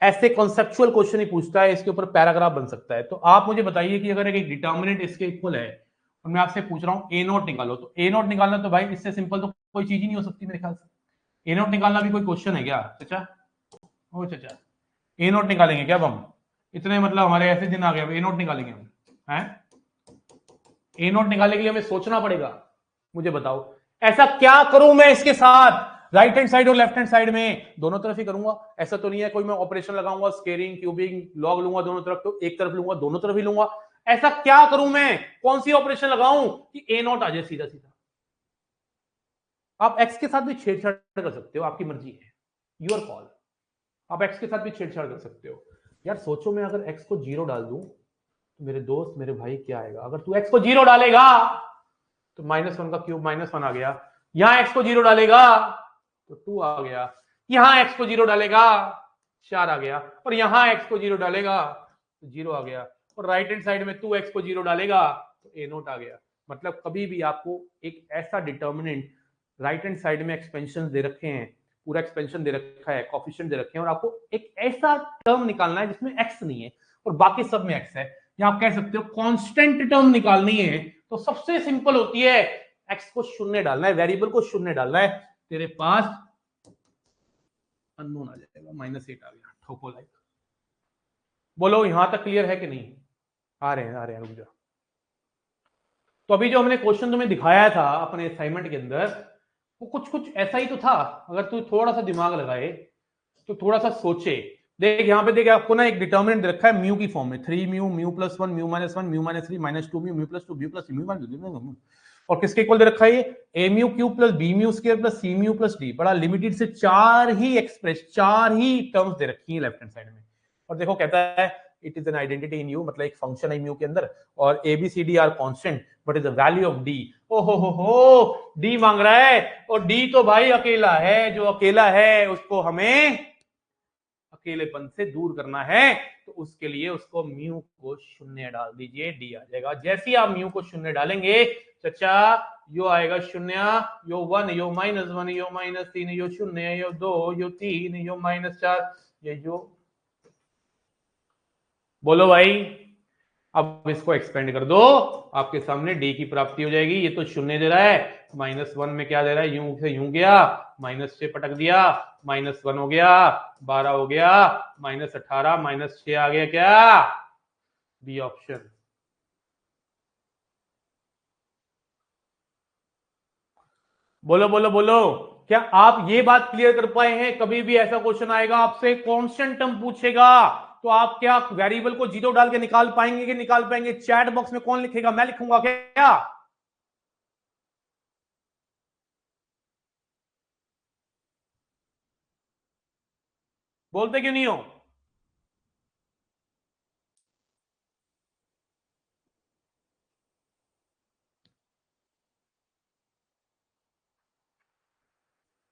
ऐसे कॉन्सेप्चुअल क्वेश्चन ही पूछता है, इसके ऊपर पैराग्राफ बन सकता है। तो आप मुझे बताइए कि अगर एक डिटर्मिनेंट इसके इक्वल है और मैं आपसे पूछ रहा हूँ ए नॉट निकालो, तो ए नॉट निकालना तो भाई इससे सिंपल तो कोई चीज ही नहीं हो सकती मेरे ख्याल से। ए नॉट निकालना भी कोई क्वेश्चन है क्या चाचा? ओ चाचा, ए नॉट निकालेंगे क्या हम? इतने मतलब हमारे ऐसे दिन आ गए, ए नॉट निकालेंगे हम हैं? ए नॉट निकालने के लिए हमें सोचना पड़ेगा। मुझे बताओ ऐसा क्या करूं मैं इसके साथ, राइट हैंड साइड और लेफ्ट हैंड साइड में दोनों तरफ ही करूंगा। ऐसा तो नहीं है कोई मैं ऑपरेशन लगाऊंगा, स्केयरिंग, क्यूबिंग, लॉग लूंगा दोनों तरफ, तो एक तरफ लूंगा दोनों तरफ ही लूंगा। ऐसा क्या करूं मैं, कौन सी ऑपरेशन लगाऊं कि ए नॉट आ जाए सीधा सीधा? आप एक्स के साथ भी छेड़छाड़ कर सकते हो, आपकी मर्जी है, यूर कॉल। आप एक्स के साथ भी छेड़छाड़ कर सकते हो। यार सोचो मैं अगर एक्स को 0 डाल दूं तो मेरे दोस्त मेरे भाई क्या आएगा? अगर तू एक्स को 0 डालेगा तो -1 का क्यूब -1 आ गया, यहां एक्स को 0 डालेगा तो 2 आ गया, यहां एक्स को 0 डालेगा 4 आ गया, और यहां एक्स को 0 डालेगा तो 0 आ गया, और राइट हैंड साइड में 2x को 0 डालेगा तो ए नोट आ गया। मतलब कभी भी आपको एक ऐसा डिटर्मिनेंट, राइट हैंड साइड में एक्सपेंशन दे रखे हैं, पूरा एक्सपेंशन दे रखा है, कोफिशिएंट दे रखे हैं, और आपको एक ऐसा टर्म निकालना है जिसमें x नहीं है और बाकी सब में x है, या आप कह सकते हो कांस्टेंट टर्म निकालनी है, तो सबसे सिंपल होती है x को 0 डालना है, वेरिएबल को 0 डालना है। तेरे पास अननोन आ जाएगा, -8 आ गया, ठोको लाइक। बोलो यहां तक क्लियर है कि नहीं? आ रहे हैं रुक जा। तो अभी जो हमने क्वेश्चन तुम्हें दिखाया था अपने असाइनमेंट के अंदर, वो कुछ ऐसा ही तो था। अगर तू थोड़ा सा दिमाग लगाए तो थोड़ा सा सोचे, देख यहाँ पे देख आपको ना एक डिटर्मिनेंट रखा है म्यू की फॉर्म में, 3 mu, mu plus 1, mu minus 1, mu minus 3, -2 mu, mu plus 2, mu plus mu, और किसके इक्वल दे रखा है ये? A mu cube plus b mu square plus c mu plus d. बड़ा लिमिटेड से 4 ही टर्म्स दे रखी है लेफ्ट हैंड साइड में। और देखो कहता है it is an identity in u, मतलब एक फंक्शन है म्यू के अंदर, और a b c d are constant but is the value of d. ओ हो डी मांग रहा है, और डी तो भाई अकेला है, जो अकेला है उसको हमें अकेलेपन से दूर करना है, तो उसके लिए उसको म्यू को 0 डाल दीजिए, डी आ जाएगा। जैसे ही आप म्यू को 0 डालेंगे चचा, यो आएगा 0, यो 1, यो -1, यो -3, यो 0, यो 2, यो 3, यो -4, ये जो, बोलो भाई। अब इसको एक्सपेंड कर दो, आपके सामने डी की प्राप्ति हो जाएगी। ये तो 0 दे रहा है, -1 में क्या दे रहा है, यूं से यूं गया, -6 पटक दिया, -1 हो गया, 12 हो गया, -18, -6 आ गया, क्या? B option. बोलो बोलो बोलो, क्या आप ये बात क्लियर कर पाए हैं? कभी भी ऐसा क्वेश्चन आएगा आपसे, कांस्टेंट टर्म पूछेगा, तो आप क्या वेरिएबल को 0 डाल के निकाल पाएंगे कि निकाल पाएंगे? चैट बॉक्स में कौन लिखेगा? मैं लिखूंगा क्या? बोलते क्यों नहीं हो?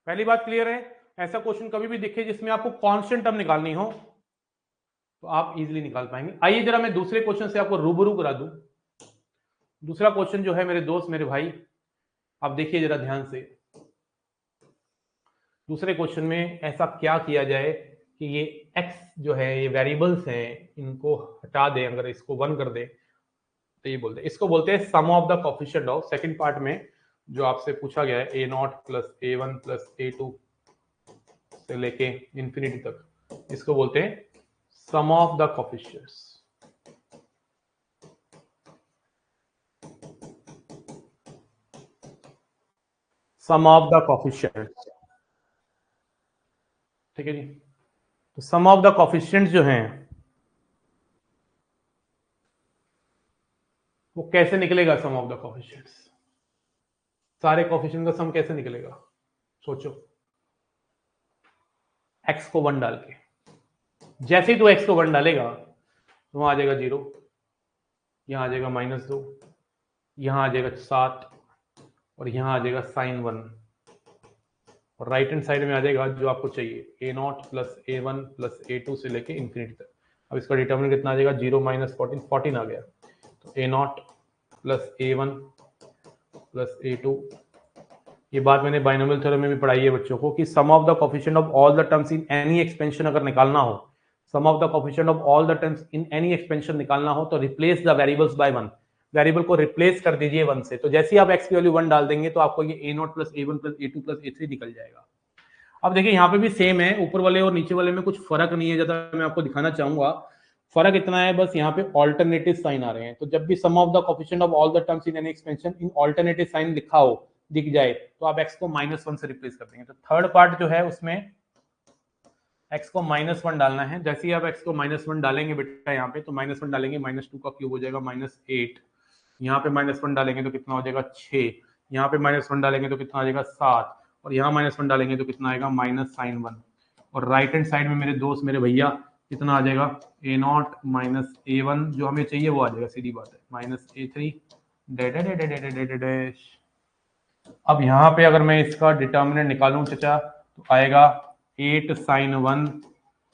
पहली बात क्लियर है, ऐसा क्वेश्चन कभी भी दिखे जिसमें आपको कांस्टेंट टर्म निकालनी हो तो आप इजीली निकाल पाएंगे। आइए जरा मैं दूसरे क्वेश्चन से आपको रूबरू करा दूं। दूसरा क्वेश्चन जो है मेरे दोस्त मेरे भाई, आप देखिए जरा ध्यान से। दूसरे क्वेश्चन में ऐसा क्या किया जाए कि ये x जो है, ये वेरिएबल्स हैं, इनको हटा दें, अगर इसको 1 कर दे तो ये बोलते हैं, इसको बोलते हैं sum of the coefficient of, second part में जो आपसे पूछा गया है, a0 plus a1 plus a2 से लेके इंफिनिटी तक, इसको बोलते हैं sum of the coefficients. Sum of the coefficients, ठीक है जी। तो सम ऑफ द कोफिशिएंट्स जो हैं वो कैसे निकलेगा? सम ऑफ द कोफिशिएंट्स, सारे कोफिशिएंट का सम कैसे निकलेगा? सोचो, x को 1 डाल के, जैसे ही तो x को 1 डालेगा तो वहां आ जाएगा 0, यहां आ जाएगा -2, यहां आ जाएगा 7, और यहां आ जाएगा sin1, और राइट हैंड साइड में आ जाएगा जो आपको चाहिए, a0 plus a1 plus a2 से लेके इंफिनिटी तक। अब इसका डिटर्मिनेंट कितना आ जाएगा? 0 -14, 14 आ गया। तो a0 plus a1 plus a2, ये बात मैंने बाइनोमियल थ्योरम में भी पढ़ाई है बच्चों को कि sum of the coefficient of all the terms in any expansion अगर निकालना हो sum of the coefficient of all the terms in any expansion निकालना हो तो replace the variables by 1, variable को रिप्लेस कर दीजिए 1 से। तो जैसे ही आप x की वैल्यू 1 डाल देंगे तो आपको ये a0 plus a1 plus a2 plus a3 निकल जाएगा। अब देखिए यहाँ पे भी सेम है, ऊपर वाले और नीचे वाले में कुछ फर्क नहीं है, ज्यादा मैं आपको दिखाना चाहूंगा। फर्क इतना है बस यहाँ पे ऑल्टरनेटिव साइन आ रहे हैं। तो जब भी sum of the coefficient of all the terms in any expansion in alternative sign लिखा हो, दिख जाए, तो आप x को -1 से रिप्लेस कर देंगे। तो थर्ड पार्ट जो है उसमें x को -1 डालना है। जैसे ही आप x को -1 डालेंगे बेटा यहाँ पे, तो -1 डालेंगे -2 का क्यूब हो जाएगा -8, यहाँ पे -1 डालेंगे तो कितना हो जाएगा 6, यहाँ पे -1 डालेंगे तो कितना आ जाएगा 7, और यहाँ -1 डालेंगे तो कितना आएगा -sin1। और राइट हैंड साइड में मेरे दोस्त मेरे भैया कितना आ जाएगा a0 -a1, जो हमें चाहिए वो आ जाएगा, सीधी बात है, -a3 डैश। अब यहाँ पे अगर मैं इसका डिटर्मिनेंट निकालूं चचा तो आएगा 8 sin1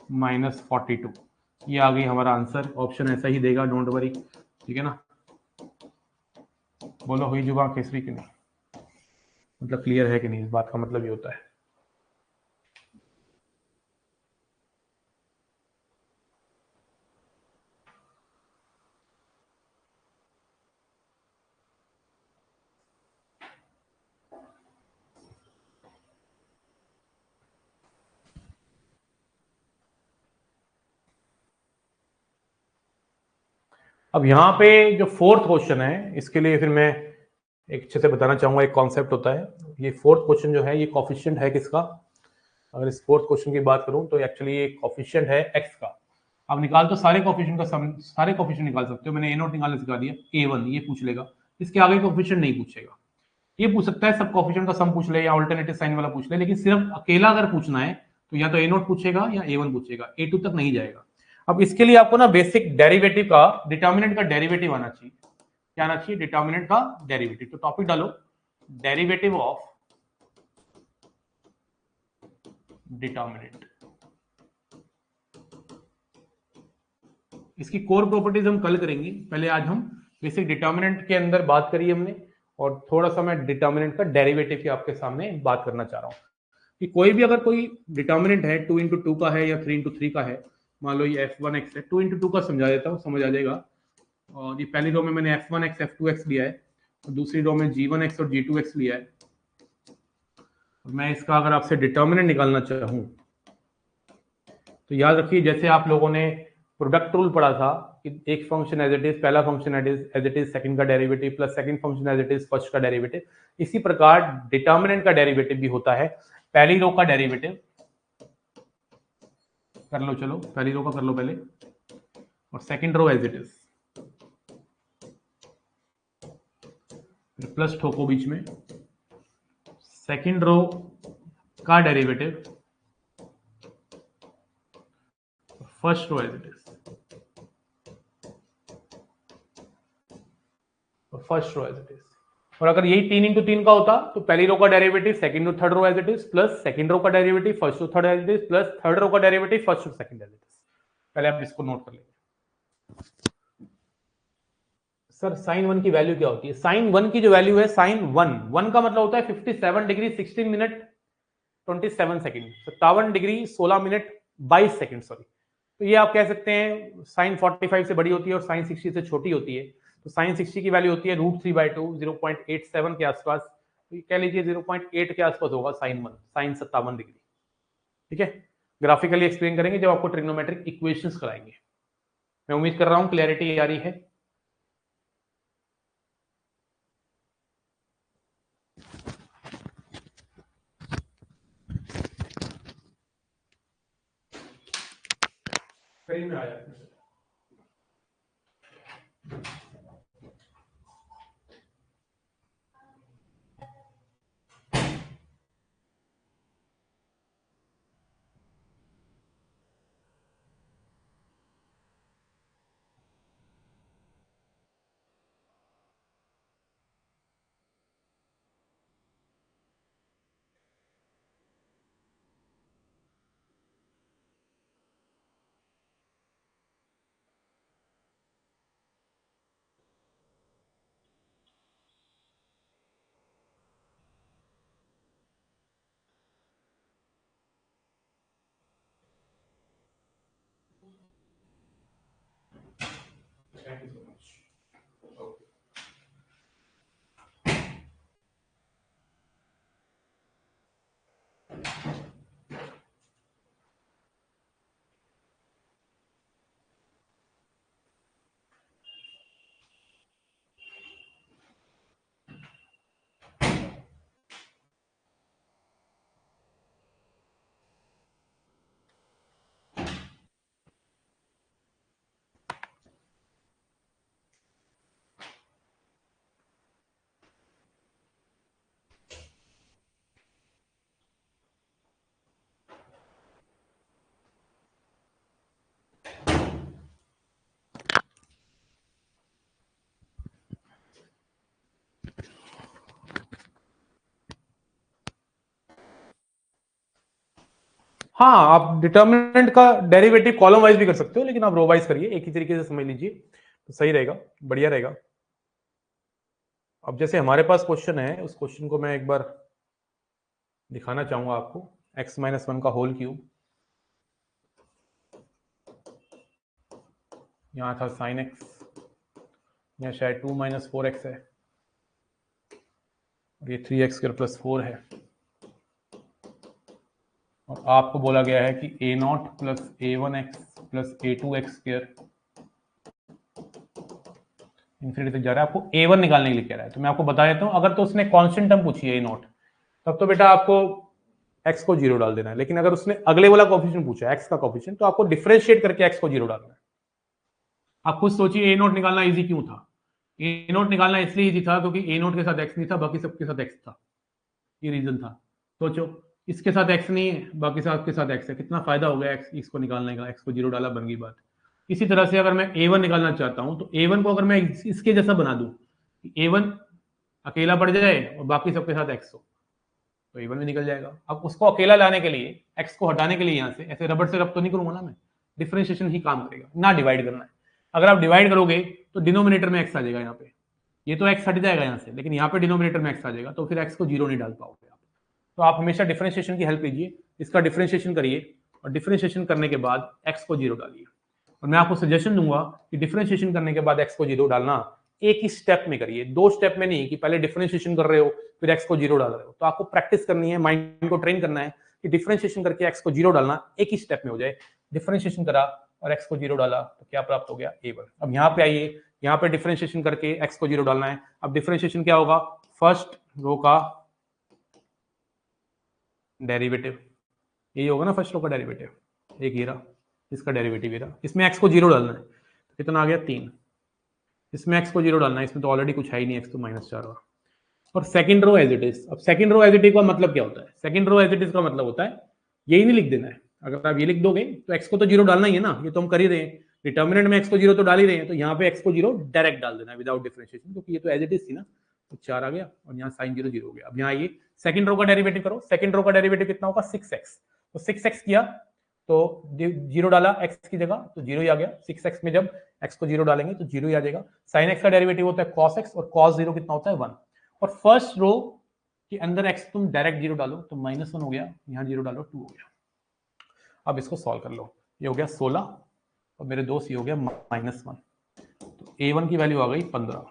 -42। ये आ गई हमारा आंसर। ऑप्शन ऐसा ही देगा, डोंट वरी, ठीक है ना। बोलो हुई जुबान केसरी की नहीं, मतलब क्लियर है कि नहीं, इस बात का मतलब ये होता है। अब यहाँ पे जो फोर्थ क्वेश्चन है, इसके लिए फिर मैं एक अच्छे से बताना चाहूंगा। एक कॉन्सेप्ट होता है, ये फोर्थ क्वेश्चन जो है ये कॉफिशिएंट है किसका। अगर इस फोर्थ क्वेश्चन की बात करूं तो एक्चुअली ये कॉफिशिएंट है एक्स का। अब निकाल तो सारे कॉफिशिएंट का सम, सारे कॉफिशिएंट निकाल सकते हो। मैंने a0 निकालना सिखा दिया, a1 ये पूछ लेगा, इसके आगे कॉफिशिएंट नहीं पूछेगा। ये पूछ सकता है सब कॉफिशिएंट का सम पूछ ले या अल्टरनेटिव साइन वाला पूछ ले, लेकिन सिर्फ अकेला अगर पूछना है तो या तो a0 पूछेगा या a1 पूछेगा, a2 तक नहीं जाएगा। अब इसके लिए आपको ना बेसिक डेरिवेटिव का, डिटर्मिनेंट का डेरिवेटिव आना चाहिए। क्या आना चाहिए? डिटर्मिनेंट का डेरिवेटिव। तो टॉपिक डालो, डेरिवेटिव ऑफ डिटर्मिनेंट। इसकी कोर प्रॉपर्टीज हम कल करेंगे, पहले आज हम बेसिक डिटर्मिनेंट के अंदर बात करी हमने, और थोड़ा सा मैं डिटर्मिनेंट का डेरिवेटिव की आपके सामने बात करना चाह रहा हूं कि कोई भी अगर कोई डिटर्मिनेंट है 2 इंटू 2 का है या 3 इंटू 3 का है, मान लो ये f1x है, 2 इंटू 2 का समझा देता हूँ, समझ आ जाएगा। और ये पहली रो में मैंने f1x f2x लिया है, और दूसरी रो में g1x और g2x लिया है। मैं इसका अगर आपसे डिटर्मिनेंट निकालना चाहूं तो याद रखिए, जैसे आप लोगों ने प्रोडक्ट रूल पढ़ा था कि एक फंक्शन एज इट इज, पहला function as it is second का derivative plus second function as it is first का डेरिवेटिव, इसी प्रकार डिटर्मिनेंट का डेरिवेटिव भी होता है। पहली रो का डेरिवेटिव कर लो, चलो पहली रो का कर लो पहले, और second row as it is, plus ठोको बीच में, सेकंड रो का derivative first row as it is, first row as it is. और अगर यही 3 इंटू 3 का होता तो पहली रो का derivative second row third row as it is, plus second row का derivative first row third as it is, plus third row का derivative first row second as it is. पहले आप इसको नोट कर लीजिए। सर साइन 1 की value क्या होती है? साइन 1 की जो वैल्यू है, साइन 1 का मतलब होता है 57 degree 16 minute 27 second, 57 degree 16 minute 22 second, sorry. तो ये आप कह सकते हैं साइन 45 से बड़ी होती है और साइन 60 से छोटी होती है। तो साइन 60 की वैल्यू होती है √3/2, 0.87 के आसपास। तो कह लीजिए 0.8 के आसपास होगा साइन 1, साइन 57 डिग्री। ठीक है, ग्राफिकली एक्सप्लेन करेंगे जब आपको ट्रिग्नोमेट्रिक इक्वेशंस कराएंगे। मैं उम्मीद कर रहा हूं क्लैरिटी आ रही है। स्क्रीन में आ जाते हैं। हाँ, आप डिटर्मिनेंट का डेरिवेटिव कॉलम वाइज भी कर सकते हो, लेकिन आप रो वाइज करिए, एक ही तरीके से समझ लीजिए तो सही रहेगा, बढ़िया रहेगा। अब जैसे हमारे पास क्वेश्चन है, उस क्वेश्चन को मैं एक बार दिखाना चाहूंगा आपको। x-1 का होल क्यूब, यहाँ था sin x, यहाँ शायद 2 - 4x है, और ये 3x² + 4 है, और आपको बोला गया है कि a0 + a1x + a2x² इन्फिनिटी तक जा रहा है, आपको a1 निकालने के लिए कह रहा है। तो मैं आपको बता देता हूँ, अगर तो उसने कांस्टेंट टर्म पूछी है a0, तब तो बेटा आपको x को 0 डाल देना है। लेकिन अगर उसने अगले वाला कोफिशिएंट पूछा है, x का कोफिशिएंट, तो आपको डिफरेंशिएट करके x को 0 डालना है। आप खुद सोचिए a0 निकालना इजी क्यों था? a0 निकालना इसलिए इजी था क्योंकि a0 के साथ x नहीं था, बाकी सबके साथ x था, ये रीजन था। सोचो, इसके साथ x नहीं है, बाकी सबके साथ x है, कितना फायदा हो गया x इसको निकालने का, x को 0 डाला, बन गई बात। इसी तरह से अगर मैं a1 निकालना चाहता हूं, तो a1 को अगर मैं इसके जैसा बना दूं, a1 अकेला पड़ जाए और बाकी सबके साथ x हो, तो a1 भी निकल जाएगा। अब उसको अकेला लाने के लिए, x को हटाने के लिए, यहां से ऐसे रबड़ से रब तो नहीं करूंगा ना मैं, डिफरेंशिएशन ही काम करेगा ना, डिवाइड करना है। अगर आप डिवाइड करोगे तो डिनोमिनेटर में x आ जाएगा, यहाँ पे ये तो x हट जाएगा यहाँ से, लेकिन यहाँ पे डिनोमिनेटर में x आ जाएगा, तो फिर x को 0 नहीं डाल पाओगे आप। तो आप हमेशा डिफरेंशिएशन की हेल्प लीजिए, इसका डिफरेंशिएशन करिए, और डिफरेंशिएशन करने के बाद x को 0 डालिए। और मैं आपको सजेशन दूंगा कि डिफरेंशिएशन करने के बाद x को 0 डालना एक ही स्टेप में करिए, 2 स्टेप में नहीं कि पहले डिफरेंशिएशन कर रहे हो फिर x को 0 डाल रहे हो। तो आपको प्रैक्टिस करनी है, माइंड को ट्रेन करना है कि डिफरेंशिएशन करके x को 0 डालना एक ही स्टेप में हो जाए। डिफरेंशिएशन करा और x को 0 डाला तो क्या प्राप्त हो गया, a1। अब यहाँ पे आइए, यहाँ पे डिफरेंशिएशन करके x को 0 डालना है। अब डिफरेंशिएशन क्या होगा, फर्स्ट रो का डेरिवेटिव, यही होगा ना फर्स्ट रो का डेरिवेटिव, एक ये रहा, इसका डेरिवेटिव ये रहा, इसमें x को 0 डालना है, तो कितना आ गया 3। इसमें x को 0 डालना है, इसमें तो ऑलरेडी कुछ है ही नहीं, x तो -4 हुआ। और second row as it is. अब second row as it is का मतलब क्या होता है? Second row as it is का मतलब होता है यही नहीं लिख देना है। अगर आप ये लिख दोगे तो x को तो 0 डालना ही है ना, ये तो हम कर ही रहे हैं, डिटर्मिनेंट में x को 0 तो डाल ही रहे हैं, तो यहाँ पे x को 0 डायरेक्ट डाल देना है विदाउट डिफरेंशिएशन, क्योंकि ये तो एज इट इज थी ना, तो 4 आ गया और यहाँ sin 0 0 हो गया। अब यहाँ ये सेकंड रो का डेरिवेटिव करो, सेकंड रो का डेरिवेटिव कितना होगा 6x, तो 6x किया तो 0 डाला x की जगह तो 0 ही आ गया। 6x में जब x को 0 डालेंगे तो 0 ही आ जाएगा। sin x का डेरिवेटिव होता है cos x, और cos 0 कितना होता है 1। और फर्स्ट रो के अंदर x तुम डायरेक्ट 0 डालो तो -1 हो गया, यहाँ 0 डालो 2 हो गया। अब इसको सॉल्व कर लो, ये हो गया 16 और मेरे दोस्त ये हो गया -1, तो a1 की वैल्यू आ गई 15।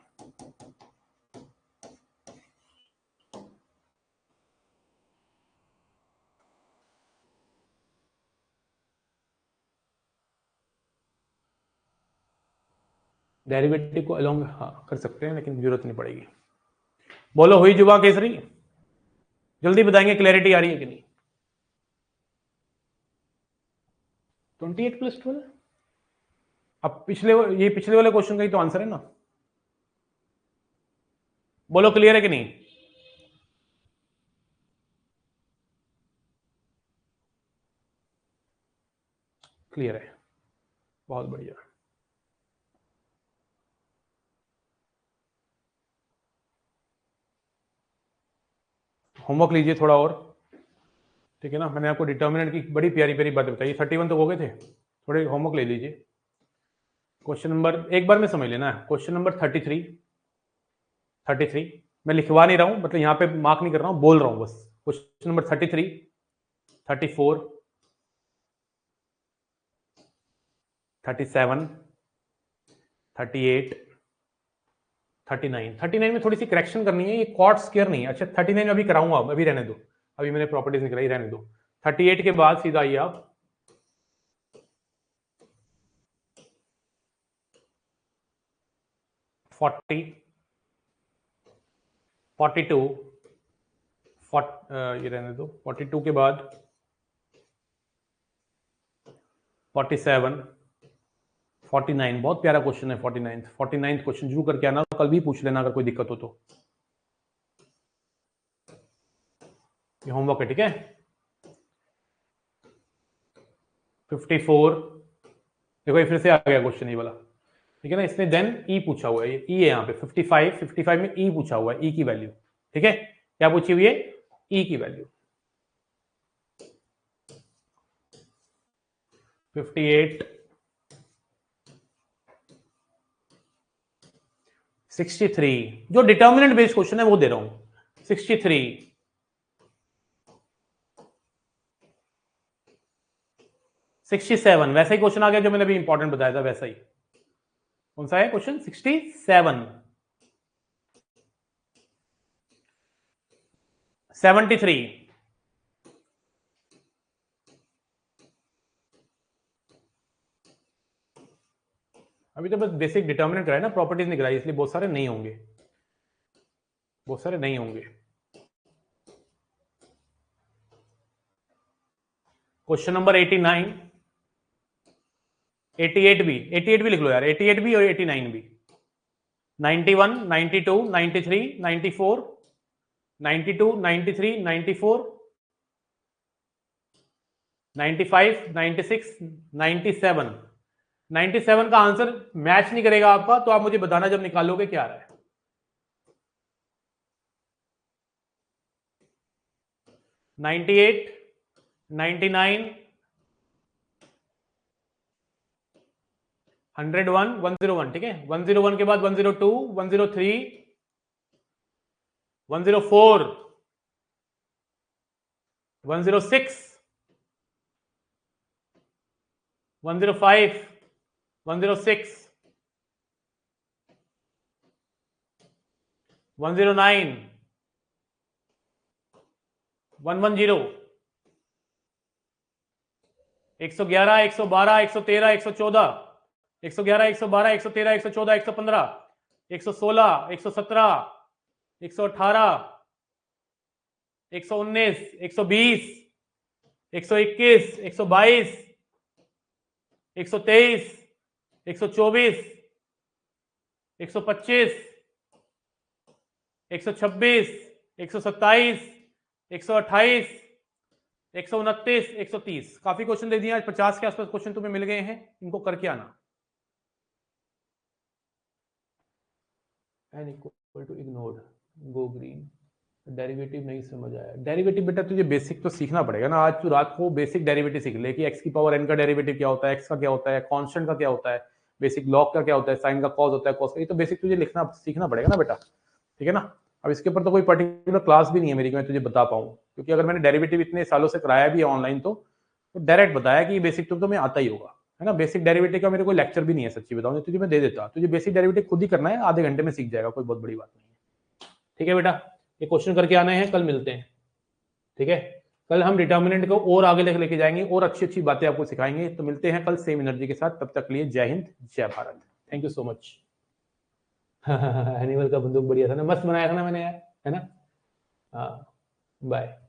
डेरिवेटिव को अलोंग हाँ कर सकते हैं, लेकिन जरूरत नहीं पड़ेगी। बोलो हुई जुबा केसरी, जल्दी बताएंगे, क्लैरिटी आ रही है कि नहीं? 28 + 12। अब ये पिछले वाले क्वेश्चन का ही तो आंसर है ना, बोलो क्लियर है कि नहीं? क्लियर है, बहुत बढ़िया। होमवर्क लीजिए थोड़ा और, ठीक है ना। मैंने आपको डिटर्मिनेंट की बड़ी प्यारी प्यारी बात बताई, 31 तो हो गए थे, थोड़े होमवर्क ले लीजिए। क्वेश्चन नंबर एक बार में समझ लेना है, क्वेश्चन नंबर 33 मैं लिखवा नहीं रहा हूं, मतलब यहाँ पे मार्क नहीं कर रहा हूं, बोल रहा हूं बस। क्वेश्चन नंबर 33, 34, 37, 38, 39 में थोड़ी सी करेक्शन करनी है, ये कॉट स्क्वायर नहीं है। अच्छा 39 में अभी कराऊंगा, अभी रहने दो, अभी मैंने प्रॉपर्टीज नहीं कराई, रहने दो। 38 के बाद सीधा आइए आप 40, 42, ये रहने दो, 42 के बाद 47, 49, बहुत प्यारा क्वेश्चन है 49 क्वेश्चन जरूर करके आना, कल भी पूछ लेना अगर कोई दिक्कत हो तो। ये होमवर्क है, ठीक है। 54, देखो ये फिर से आ गया क्वेश्चन ये वाला, ठीक है ना, इसने देन ई पूछा हुआ है, ये ई है यहाँ पे 55 में ई पूछा हुआ है, ई की वैल्यू, ठीक है। क्या पूछी हुई है? ई की वैल्यू। 58, 63, जो डिटर्मिनेंट बेस्ड क्वेश्चन है वो दे रहा हूं। 63, 67, वैसा ही क्वेश्चन आ गया जो मैंने अभी इंपॉर्टेंट बताया था, वैसा ही। कौन सा है क्वेश्चन? 67, 73, अभी तो बस बेसिक डिटर्मिनेंट कराए ना, प्रॉपर्टीज नहीं कराई, इसलिए बहुत सारे नहीं होंगे, बहुत सारे नहीं होंगे। क्वेश्चन नंबर 89, 88 भी, 88 भी लिख लो यार, 88 भी और 89 भी। 91, 92, 93, 94, 92, 93, 94, 95, 96, 97। 97 का आंसर मैच नहीं करेगा आपका, तो आप मुझे बताना जब निकालोगे क्या आ रहा है। 98, 99, 101, 101, ठीक है। 101 के बाद 102, 103, 104, 106, 105, 106, 109, 110, 111, 112, 113, 114, 111, 112, 113, 114, 115, 116, 117, 118, 119, 120, 121, 122, 123, 124, 125, 126, 127, 128, 129, 130। काफी क्वेश्चन दे दिए आज, 50 के आसपास क्वेश्चन तुम्हें मिल गए हैं, इनको करके आना। n equal to ignored, go green. Derivative नहीं समझ आया। डेरिवेटिव बेटा तुझे बेसिक तो सीखना पड़ेगा ना, आज तू रात को बेसिक डेरिवेटिव सीख ले कि x की पावर n का डेरिवेटिव क्या होता है, x का क्या होता है, कांस्टेंट का क्या होता है, बेसिक लॉग का क्या होता है, साइन का कॉस होता है, कॉस का, ये तो बेसिक तुझे लिखना सीखना पड़ेगा ना बेटा, ठीक है ना। अब इसके ऊपर तो कोई पर्टिकुलर क्लास भी नहीं है मेरी कि मैं तुझे बता पाऊँ, क्योंकि अगर मैंने डेरिवेटिव इतने सालों से कराया भी है ऑनलाइन तो डायरेक्ट बताया कि बेसिक तो तुम्हें आता ही होगा, है ना। बेसिक डेरिवेटिव का मेरे कोई लेक्चर भी नहीं है, सच्ची बताऊं तुझे मैं दे देता, तुझे बेसिक डेरिवेटिव खुद ही करना है, आधे घंटे में सीख जाएगा, कोई बहुत बड़ी बात नहीं है, ठीक है बेटा। ये क्वेश्चन करके आने हैं, कल मिलते हैं, ठीक है। कल हम डिटर्मिनेंट को और आगे लेके जाएंगे और अच्छी अच्छी बातें आपको सिखाएंगे, तो मिलते हैं कल सेम एनर्जी के साथ, तब तक के लिए जय हिंद जय Bharat, thank you so much. Animal का बंदूक बढ़िया था ना, मस्त बनाया था ना मैंने यार, है ना। हाँ, बाय।